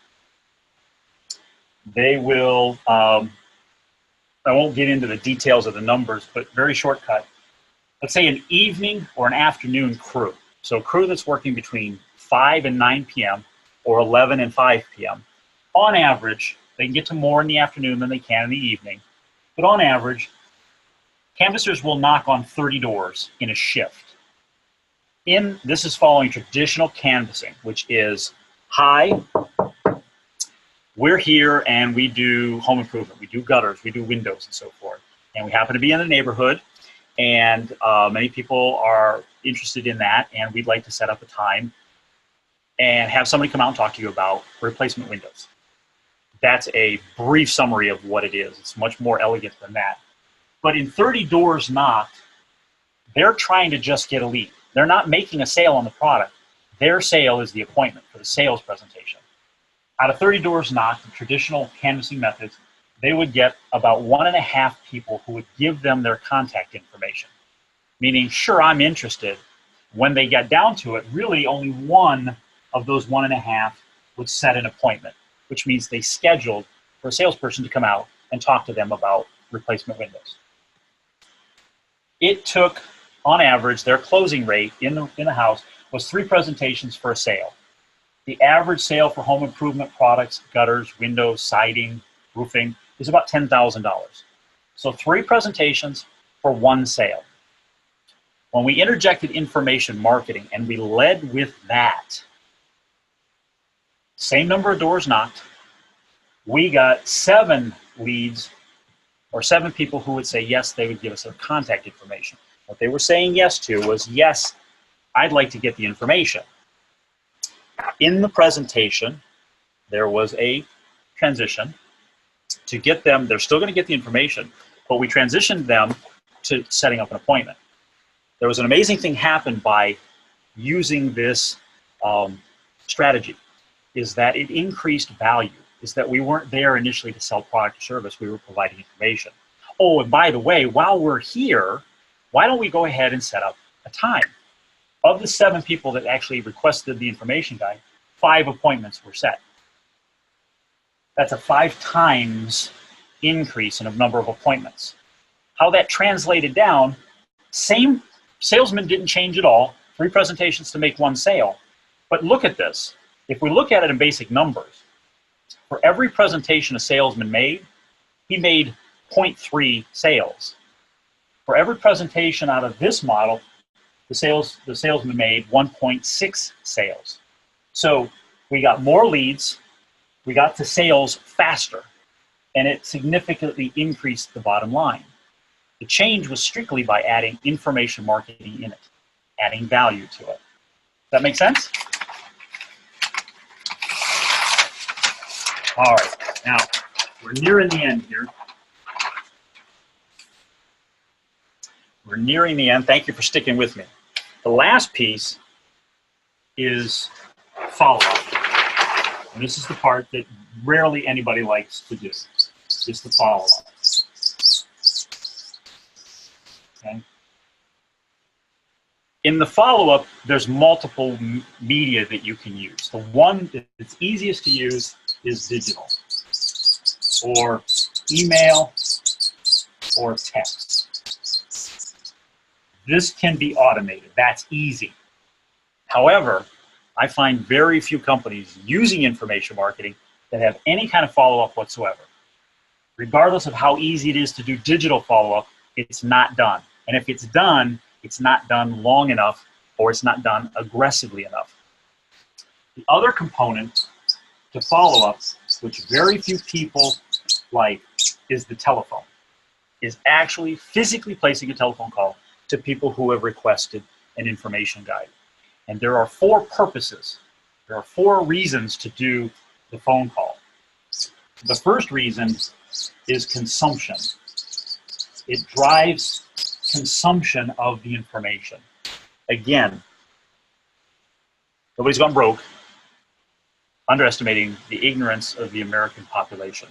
They will, I won't get into the details of the numbers, but very shortcut. Let's say an evening or an afternoon crew. So a crew that's working between 5 and 9 p.m. or 11 and 5 p.m. On average, they can get to more in the afternoon than they can in the evening. But on average, canvassers will knock on 30 doors in a shift. This is following traditional canvassing, which is, hi, we're here and we do home improvement. We do gutters, we do windows and so forth. And we happen to be in the neighborhood, and many people are interested in that, and we'd like to set up a time and have somebody come out and talk to you about replacement windows. That's a brief summary of what it is. It's much more elegant than that. But in 30 doors knocked, they're trying to just get a lead. They're not making a sale on the product. Their sale is the appointment for the sales presentation. Out of 30 doors knocked, the traditional canvassing methods, they would get about 1.5 people who would give them their contact information. Meaning, sure, I'm interested. When they get down to it, really only one of those 1.5 would set an appointment, which means they scheduled for a salesperson to come out and talk to them about replacement windows. It took, on average, their closing rate in the house was 3 presentations for a sale. The average sale for home improvement products, gutters, windows, siding, roofing, is about $10,000. So 3 presentations for 1 sale. When we interjected information marketing and we led with that, same number of doors knocked, we got 7 leads, or 7 people who would say yes, they would give us their contact information. What they were saying yes to was, yes, I'd like to get the information. In the presentation, there was a transition to get them, they're still going to get the information, but we transitioned them to setting up an appointment. There was an amazing thing happened by using this strategy, is that it increased value, is that we weren't there initially to sell product or service, we were providing information. Oh, and by the way, while we're here, why don't we go ahead and set up a time? Of the 7 people that actually requested the information guide, 5 appointments were set. That's a 5 times increase in the number of appointments. How that translated down, same salesman didn't change at all, 3 presentations to make 1 sale. But look at this. If we look at it in basic numbers, for every presentation a salesman made, he made 0.3 sales. For every presentation out of this model, the salesman made 1.6 sales. So we got more leads, we got to sales faster, and it significantly increased the bottom line. The change was strictly by adding information marketing in it, adding value to it. Does that make sense? All right, now we're nearing the end here. We're nearing the end. Thank you for sticking with me. The last piece is follow-up. And this is the part that rarely anybody likes to do, is the follow-up. Okay? In the follow-up, there's multiple media that you can use. The one that's easiest to use is digital, or email, or text. This can be automated. That's easy. However, I find very few companies using information marketing that have any kind of follow-up whatsoever. Regardless of how easy it is to do digital follow-up, it's not done. And if it's done long enough, or it's not done aggressively enough. The other component to follow-up which very few people like, is the telephone, is actually physically placing a telephone call to people who have requested an information guide. And there are 4 purposes. There are 4 reasons to do the phone call. The first reason is consumption. It drives consumption of the information. Again, nobody's gone broke, underestimating the ignorance of the American population.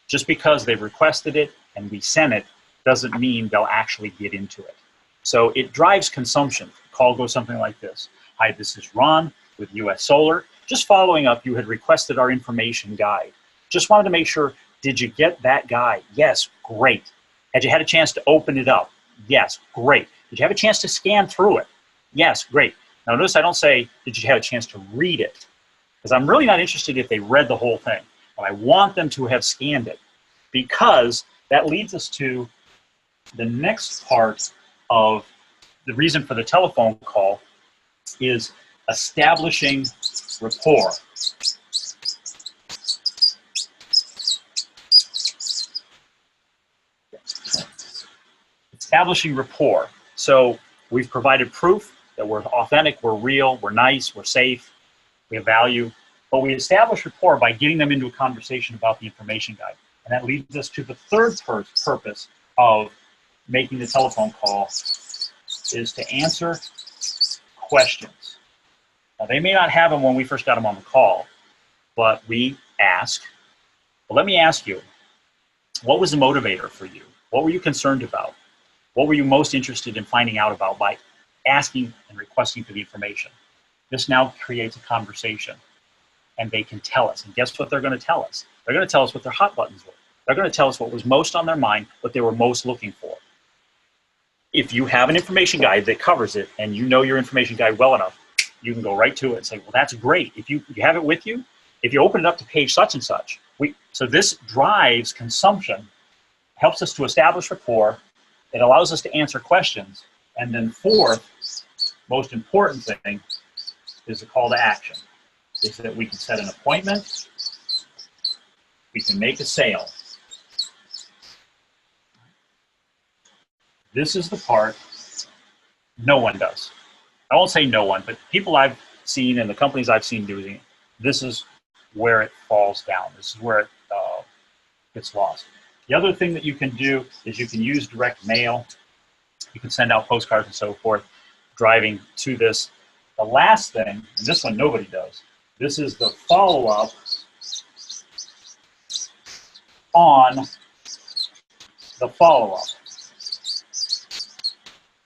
Just because they've requested it and we sent it doesn't mean they'll actually get into it. So it drives consumption. The call goes something like this. Hi, this is Ron with US Solar. Just following up, you had requested our information guide. Just wanted to make sure, did you get that guide? Yes, great. Had you had a chance to open it up? Yes, great. Did you have a chance to scan through it? Yes, great. Now notice I don't say, did you have a chance to read it? Because I'm really not interested if they read the whole thing. But I want them to have scanned it. Because that leads us to the next part of the reason for the telephone call is establishing rapport. Establishing rapport. So we've provided proof that we're authentic, we're real, we're nice, we're safe, we have value, but we establish rapport by getting them into a conversation about the information guide. And that leads us to the third purpose of making the telephone call is to answer questions. Now, they may not have them when we first got them on the call, but we ask, well, let me ask you, what was the motivator for you? What were you concerned about? What were you most interested in finding out about by asking and requesting for the information? This now creates a conversation, and they can tell us. And guess what they're going to tell us? They're going to tell us what their hot buttons were. They're going to tell us what was most on their mind, what they were most looking for. If you have an information guide that covers it, and you know your information guide well enough, you can go right to it and say, well, that's great. If you have it with you, if you open it up to page such and such. So this drives consumption, helps us to establish rapport. It allows us to answer questions. And then fourth, most important thing, is the call to action. Is that we can set an appointment, we can make a sale. This is the part no one does. I won't say no one, but people I've seen and the companies I've seen doing it, this is where it falls down. This is where it gets lost. The other thing that you can do is you can use direct mail. You can send out postcards and so forth, driving to this. The last thing, and this one nobody does, this is the follow-up on the follow-up.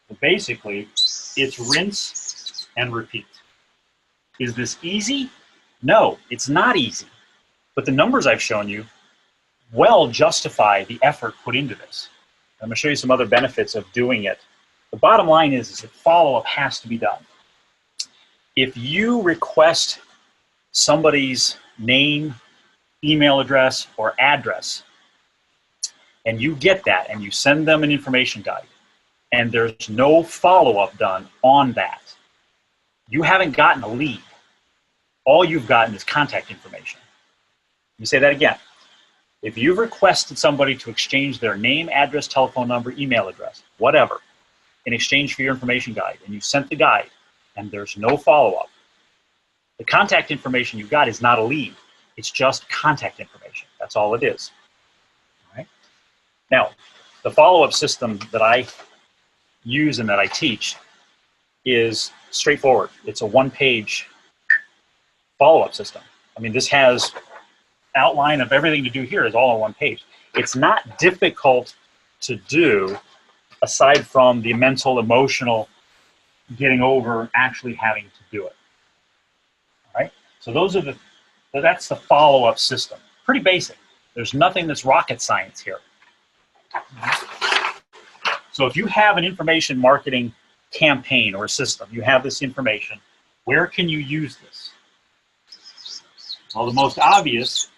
So basically, it's rinse and repeat. Is this easy? No, it's not easy. But the numbers I've shown you well justify the effort put into this. I'm going to show you some other benefits of doing it. The bottom line is that follow-up has to be done. If you request somebody's name, email address, or address, and you get that and you send them an information guide, and there's no follow-up done on that, you haven't gotten a lead. All you've gotten is contact information. Let me say that again. If you've requested somebody to exchange their name, address, telephone number, email address, whatever, in exchange for your information guide, and you sent the guide, and there's no follow-up, the contact information you got is not a lead. It's just contact information. That's all it is. All right? Now, the follow-up system that I use and that I teach is straightforward. It's a one-page follow-up system. I mean, this has outline of everything to do here is all on one page. It's not difficult to do aside from the mental, emotional getting over actually having to do it. All right? So that's the follow-up system. Pretty basic. There's nothing that's rocket science here. So if you have an information marketing campaign or a system, you have this information, where can you use this? Well, the most obvious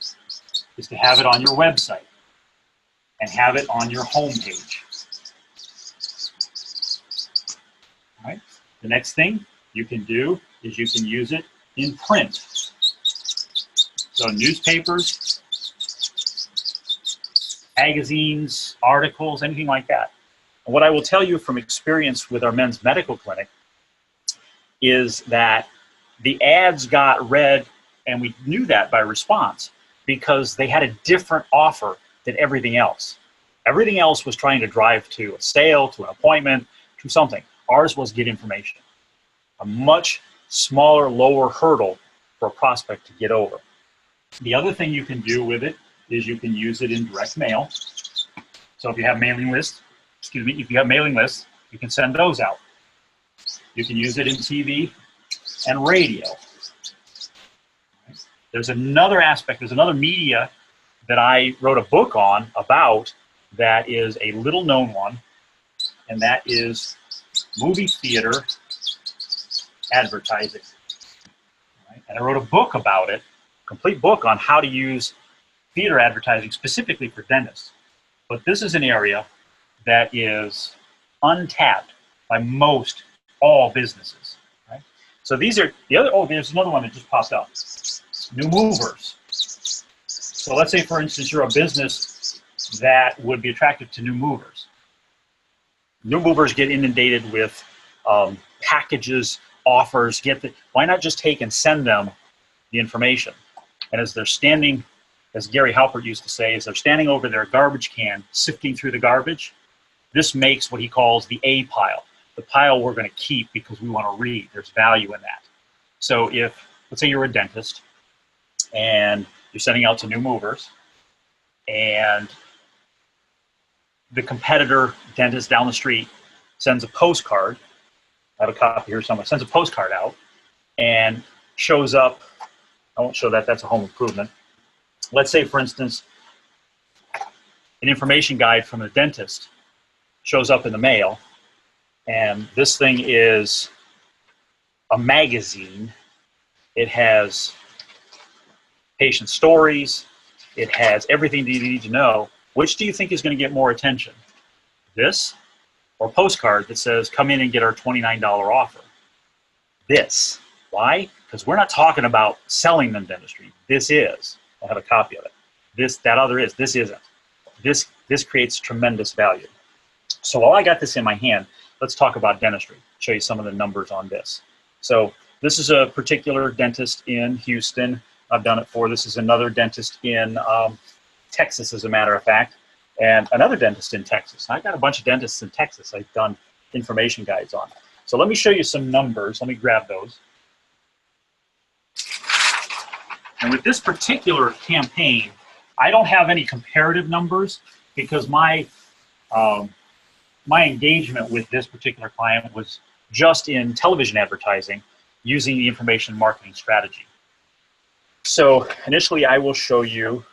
is to have it on your website and have it on your homepage. All right? The next thing you can do is you can use it in print. So newspapers, magazines, articles, anything like that. And what I will tell you from experience with our men's medical clinic is that the ads got read, and we knew that by response, because they had a different offer than everything else. Everything else was trying to drive to a sale, to an appointment, to something. Ours was get information. A much smaller, lower hurdle for a prospect to get over. The other thing you can do with it is you can use it in direct mail. So if you have mailing lists, if you have mailing lists, you can send those out. You can use it in TV and radio. There's another aspect, there's another media that I wrote a book on about that is a little known one, and that is movie theater advertising. Right? And I wrote a book about it, a complete book on how to use theater advertising specifically for dentists. But this is an area that is untapped by most all businesses. Right? So these are the other, oh, there's another one that just popped up. New movers. So let's say, for instance, you're a business that would be attractive to new movers. New movers get inundated with packages, offers. Why not just take and send them the information? And as they're standing, as Gary Halpert used to say, as they're standing over their garbage can, sifting through the garbage, this makes what he calls the A pile, the pile we're going to keep because we want to read. There's value in that. So if, let's say you're a dentist, and you're sending out to new movers, and the competitor dentist down the street sends a postcard. I have a copy here somewhere. Sends a postcard out and shows up. I won't show that. That's a home improvement. Let's say, for instance, an information guide from a dentist shows up in the mail, and this thing is a magazine. It has patient stories. It has everything you need to know. Which do you think is going to get more attention? This or a postcard that says, come in and get our $29 offer? This. Why? Because we're not talking about selling them dentistry. This is. I'll have a copy of it. That other is. This isn't. This creates tremendous value. So while I got this in my hand, let's talk about dentistry. Show you some of the numbers on this. So this is a particular dentist in Houston. I've done it for. This is another dentist in Texas, as a matter of fact, and another dentist in Texas. I've got a bunch of dentists in Texas I've done information guides on. So let me show you some numbers. Let me grab those. And with this particular campaign, I don't have any comparative numbers because my engagement with this particular client was just in television advertising using the information marketing strategy. So initially I will show you,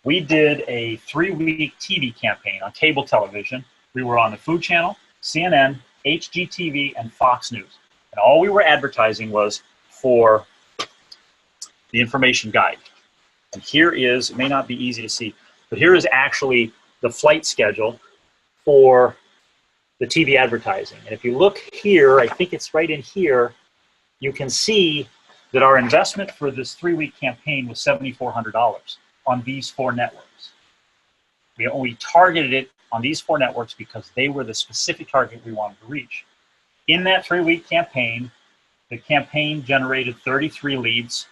we did a 3-week TV campaign on cable television. We were on the Food Channel, CNN, HGTV, and Fox News. And all we were advertising was for the information guide. And here is, it may not be easy to see, but here is actually the flight schedule for the TV advertising. And if you look here, I think it's right in here, you can see that our investment for this 3-week campaign was $7,400 on these 4 networks. We only targeted it on these 4 networks because they were the specific target we wanted to reach. In that 3-week campaign, the campaign generated 33 leads.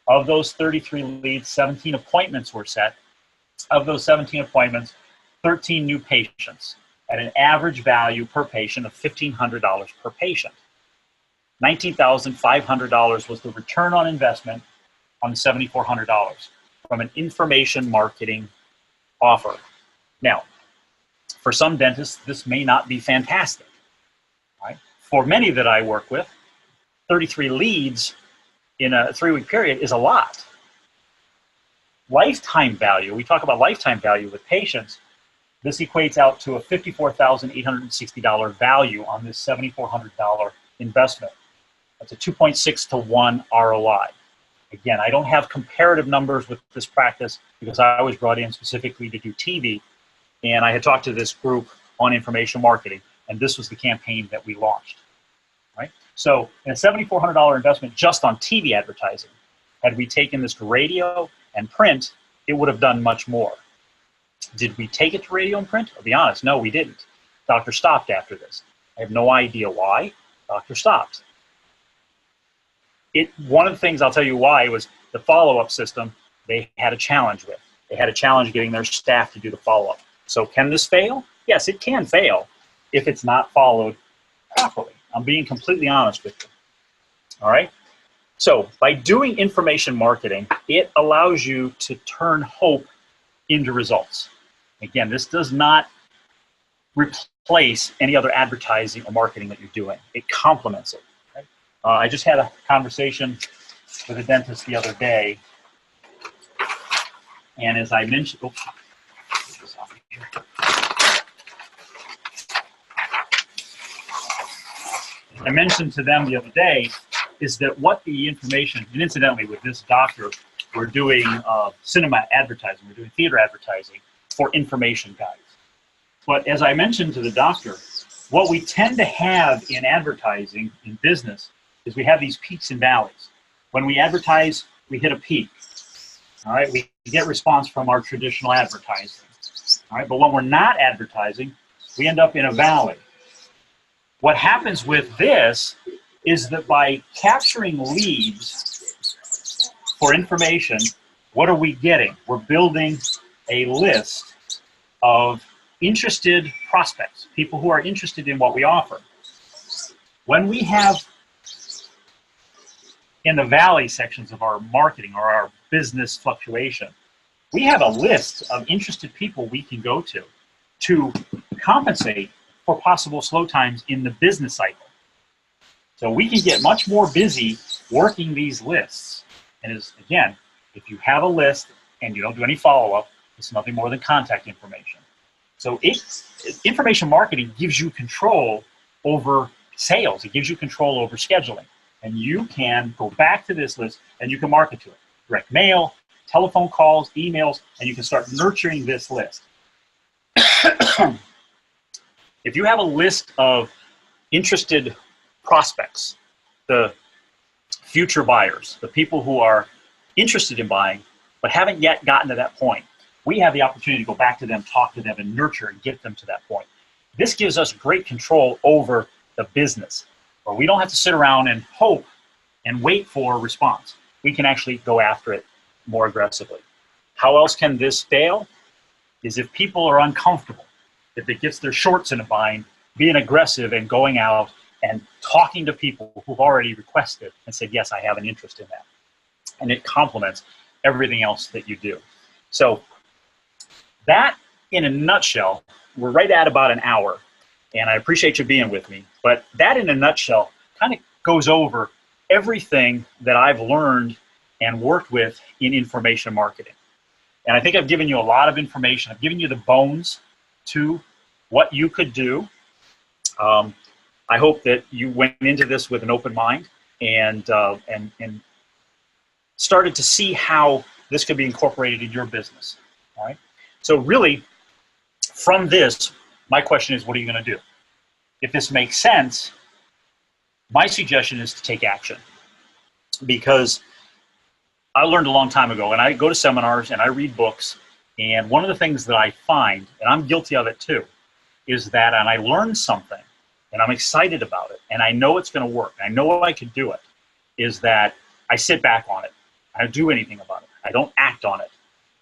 Of those 33 leads, 17 appointments were set. Of those 17 appointments, 13 new patients at an average value per patient of $1,500 per patient. $19,500 was the return on investment on the $7,400 from an information marketing offer. Now, for some dentists, this may not be fantastic. Right? For many that I work with, 33 leads in a 3-week period is a lot. Lifetime value, we talk about lifetime value with patients, this equates out to a $54,860 value on this $7,400 investment. That's a 2.6 to 1 ROI. Again, I don't have comparative numbers with this practice because I was brought in specifically to do TV, and I had talked to this group on information marketing, and this was the campaign that we launched. Right? So in a $7,400 investment just on TV advertising, had we taken this to radio and print, it would have done much more. Did we take it to radio and print? I'll be honest, no, we didn't. Doctor stopped after this. I have no idea why. Doctor stopped. One of the things I'll tell you why was the follow-up system they had a challenge with. They had a challenge getting their staff to do the follow-up. So can this fail? Yes, it can fail if it's not followed properly. I'm being completely honest with you. All right? So by doing information marketing, it allows you to turn hope into results. Again, this does not replace any other advertising or marketing that you're doing. It complements it. Right? I just had a conversation with a dentist the other day, and as I mentioned, oops, get this off here. I mentioned to them the other day is that what the information, and incidentally with this doctor, we're doing cinema advertising, we're doing theater advertising for information guides. But as I mentioned to the doctor, what we tend to have in advertising, in business, is we have these peaks and valleys. When we advertise, we hit a peak. All right, we get response from our traditional advertising. All right, but when we're not advertising, we end up in a valley. What happens with this is that by capturing leads for information, what are we getting? We're building a list of interested prospects, people who are interested in what we offer. When we have in the valley sections of our marketing or our business fluctuation, we have a list of interested people we can go to compensate for possible slow times in the business cycle. So we can get much more busy working these lists. And again, if you have a list and you don't do any follow-up, it's nothing more than contact information. So information marketing gives you control over sales. It gives you control over scheduling. And you can go back to this list and you can market to it. Direct mail, telephone calls, emails, and you can start nurturing this list. If you have a list of interested prospects, the future buyers, the people who are interested in buying but haven't yet gotten to that point, we have the opportunity to go back to them, talk to them, and nurture and get them to that point. This gives us great control over the business, where we don't have to sit around and hope and wait for a response. We can actually go after it more aggressively. How else can this fail? Is if people are uncomfortable, if it gets their shorts in a bind, being aggressive and going out and talking to people who've already requested and said, yes, I have an interest in that. And it complements everything else that you do. So that, in a nutshell, we're right at about an hour, and I appreciate you being with me, but that in a nutshell kind of goes over everything that I've learned and worked with in information marketing. And I think I've given you a lot of information. I've given you the bones to what you could do. I hope that you went into this with an open mind and started to see how this could be incorporated in your business. All right. So really, from this, my question is, what are you going to do? If this makes sense, my suggestion is to take action. Because I learned a long time ago, and I go to seminars and I read books, and one of the things that I find, and I'm guilty of it too, is that, and I learn something, and I'm excited about it, and I know it's going to work, I know I can do it, is that I sit back on it. I don't do anything about it. I don't act on it.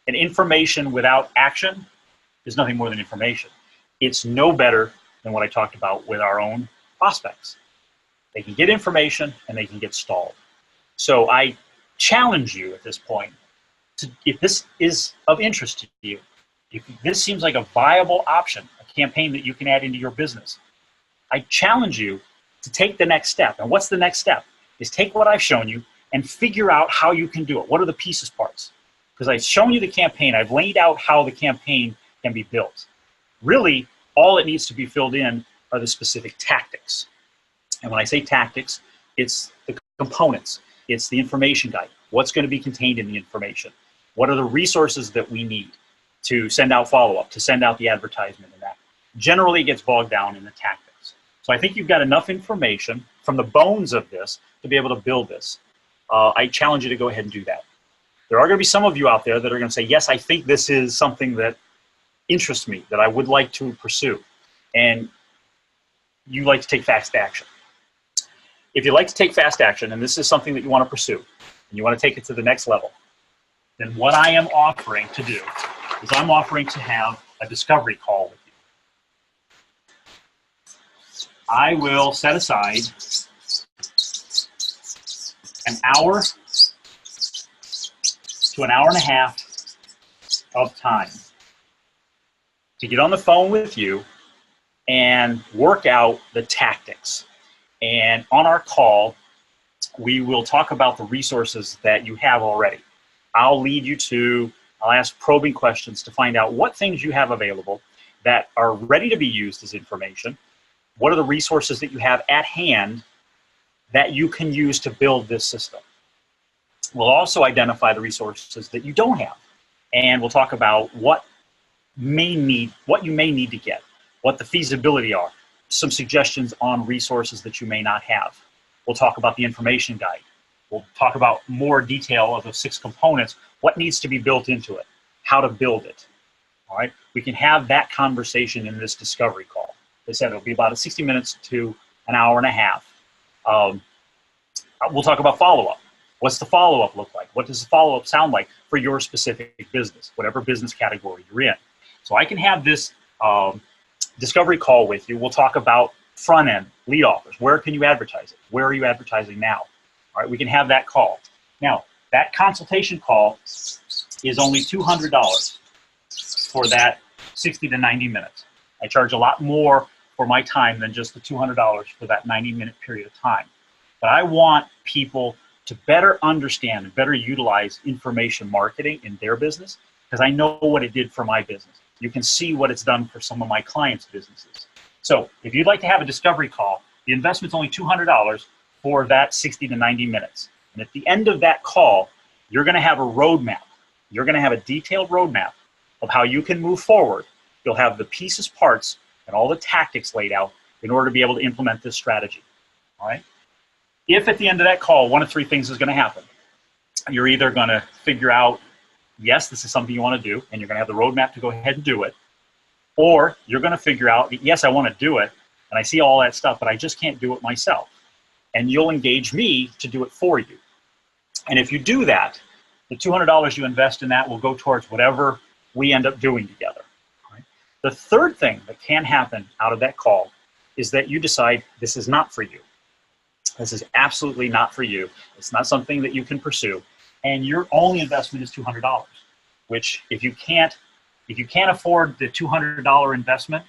And information without action is nothing more than information. It's no better than what I talked about with our own prospects. They can get information and they can get stalled. So I challenge you at this point, if this is of interest to you, if this seems like a viable option, a campaign that you can add into your business, I challenge you to take the next step. And what's the next step? Is take what I've shown you and figure out how you can do it. What are the pieces parts? Because I've shown you the campaign. I've laid out how the campaign can be built. Really, all it needs to be filled in are the specific tactics. And when I say tactics, it's the components. It's the information guide. What's going to be contained in the information? What are the resources that we need to send out follow-up, to send out the advertisement and that? Generally, it gets bogged down in the tactics. So I think you've got enough information from the bones of this to be able to build this. I challenge you to go ahead and do that. There are going to be some of you out there that are going to say, yes, I think this is something that interests me, that I would like to pursue, and you like to take fast action. If you like to take fast action, and this is something that you want to pursue, and you want to take it to the next level, then what I am offering to do is I'm offering to have a discovery call with you. I will set aside an hour to an hour and a half of time to get on the phone with you and work out the tactics. And on our call, we will talk about the resources that you have already. I'll ask probing questions to find out what things you have available that are ready to be used as information. What are the resources that you have at hand that you can use to build this system? We'll also identify the resources that you don't have. And we'll talk about what you may need to get, what the feasibility are, some suggestions on resources that you may not have. We'll talk about the information guide. We'll talk about more detail of the 6 components, what needs to be built into it, how to build it. All right, we can have that conversation in this discovery call. They said it'll be about 60 minutes to an hour and a half. We'll talk about follow-up. What's the follow-up look like? What does the follow-up sound like for your specific business, whatever business category you're in? So I can have this discovery call with you. We'll talk about front-end lead offers. Where can you advertise it? Where are you advertising now? All right, we can have that call. Now, that consultation call is only $200 for that 60 to 90 minutes. I charge a lot more for my time than just the $200 for that 90-minute period of time. But I want people to better understand and better utilize information marketing in their business, because I know what it did for my business. You can see what it's done for some of my clients' businesses. So if you'd like to have a discovery call, the investment's only $200 for that 60 to 90 minutes. And at the end of that call, you're going to have a roadmap. You're going to have a detailed roadmap of how you can move forward. You'll have the pieces, parts, and all the tactics laid out in order to be able to implement this strategy. All right? If at the end of that call, one of 3 things is going to happen. You're either going to figure out, yes, this is something you want to do, and you're going to have the roadmap to go ahead and do it. Or you're going to figure out, yes, I want to do it, and I see all that stuff, but I just can't do it myself. And you'll engage me to do it for you. And if you do that, the $200 you invest in that will go towards whatever we end up doing together. Right? The third thing that can happen out of that call is that you decide this is not for you. This is absolutely not for you. It's not something that you can pursue. And your only investment is $200, which if you can't afford the $200 investment,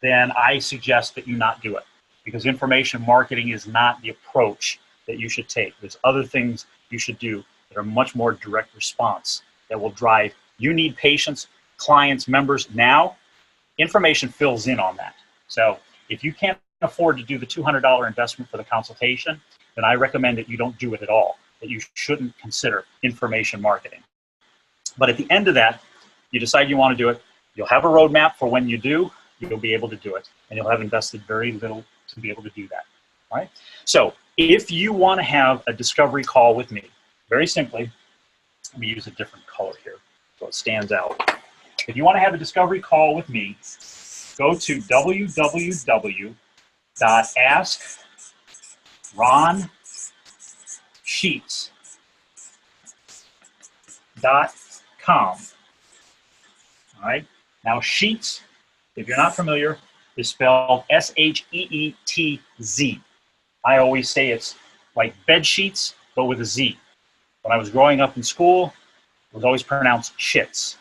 then I suggest that you not do it, because information marketing is not the approach that you should take. There's other things you should do that are much more direct response that will drive. You need patients, clients, members now. Information fills in on that. So if you can't afford to do the $200 investment for the consultation, then I recommend that you don't do it at all, that you shouldn't consider information marketing. But at the end of that, you decide you want to do it, you'll have a roadmap for when you do, you'll be able to do it, and you'll have invested very little to be able to do that. All right? So if you want to have a discovery call with me, very simply, let me use a different color here so it stands out. If you want to have a discovery call with me, go to www.askronsheets.com. All right. Now, Sheets, if you're not familiar, is spelled S-H-E-E-T-Z. I always say it's like bed sheets, but with a Z. When I was growing up in school, it was always pronounced shits.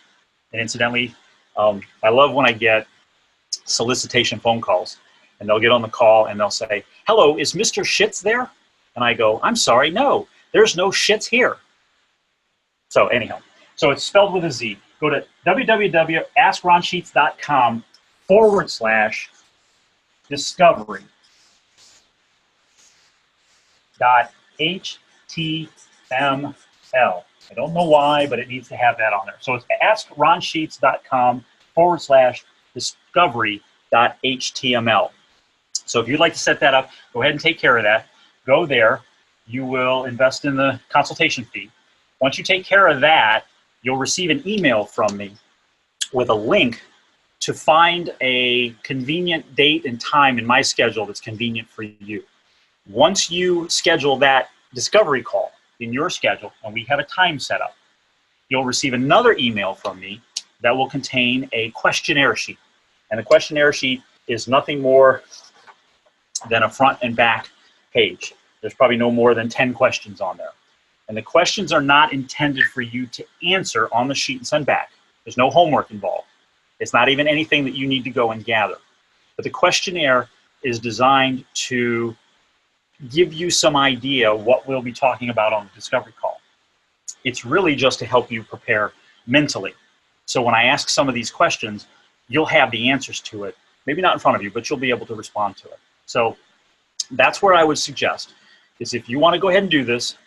And incidentally, I love when I get solicitation phone calls, and they'll get on the call and they'll say, "Hello, is Mr. Shits there?" And I go, "I'm sorry, no, there's no shits here." So anyhow, so it's spelled with a Z. Go to www.askRonSheets.com/discovery.html. I don't know why, but it needs to have that on there. So it's askRonSheets.com/discovery.html. So if you'd like to set that up, go ahead and take care of that. Go there. You will invest in the consultation fee. Once you take care of that, you'll receive an email from me with a link to find a convenient date and time in my schedule that's convenient for you. Once you schedule that discovery call in your schedule, and we have a time set up, you'll receive another email from me that will contain a questionnaire sheet. And the questionnaire sheet is nothing more than a front and back page. There's probably no more than 10 questions on there. And the questions are not intended for you to answer on the sheet and send back. There's no homework involved. It's not even anything that you need to go and gather. But the questionnaire is designed to give you some idea what we'll be talking about on the discovery call. It's really just to help you prepare mentally. So when I ask some of these questions, you'll have the answers to it. Maybe not in front of you, but you'll be able to respond to it. So that's where I would suggest is if you want to go ahead and do this,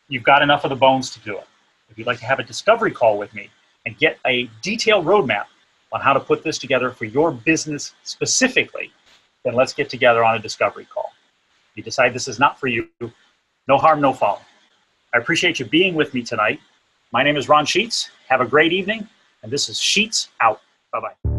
you've got enough of the bones to do it. If you'd like to have a discovery call with me and get a detailed roadmap on how to put this together for your business specifically, then let's get together on a discovery call. If you decide this is not for you, no harm, no foul. I appreciate you being with me tonight. My name is Ron Sheets. Have a great evening, and this is Sheets out. Bye-bye.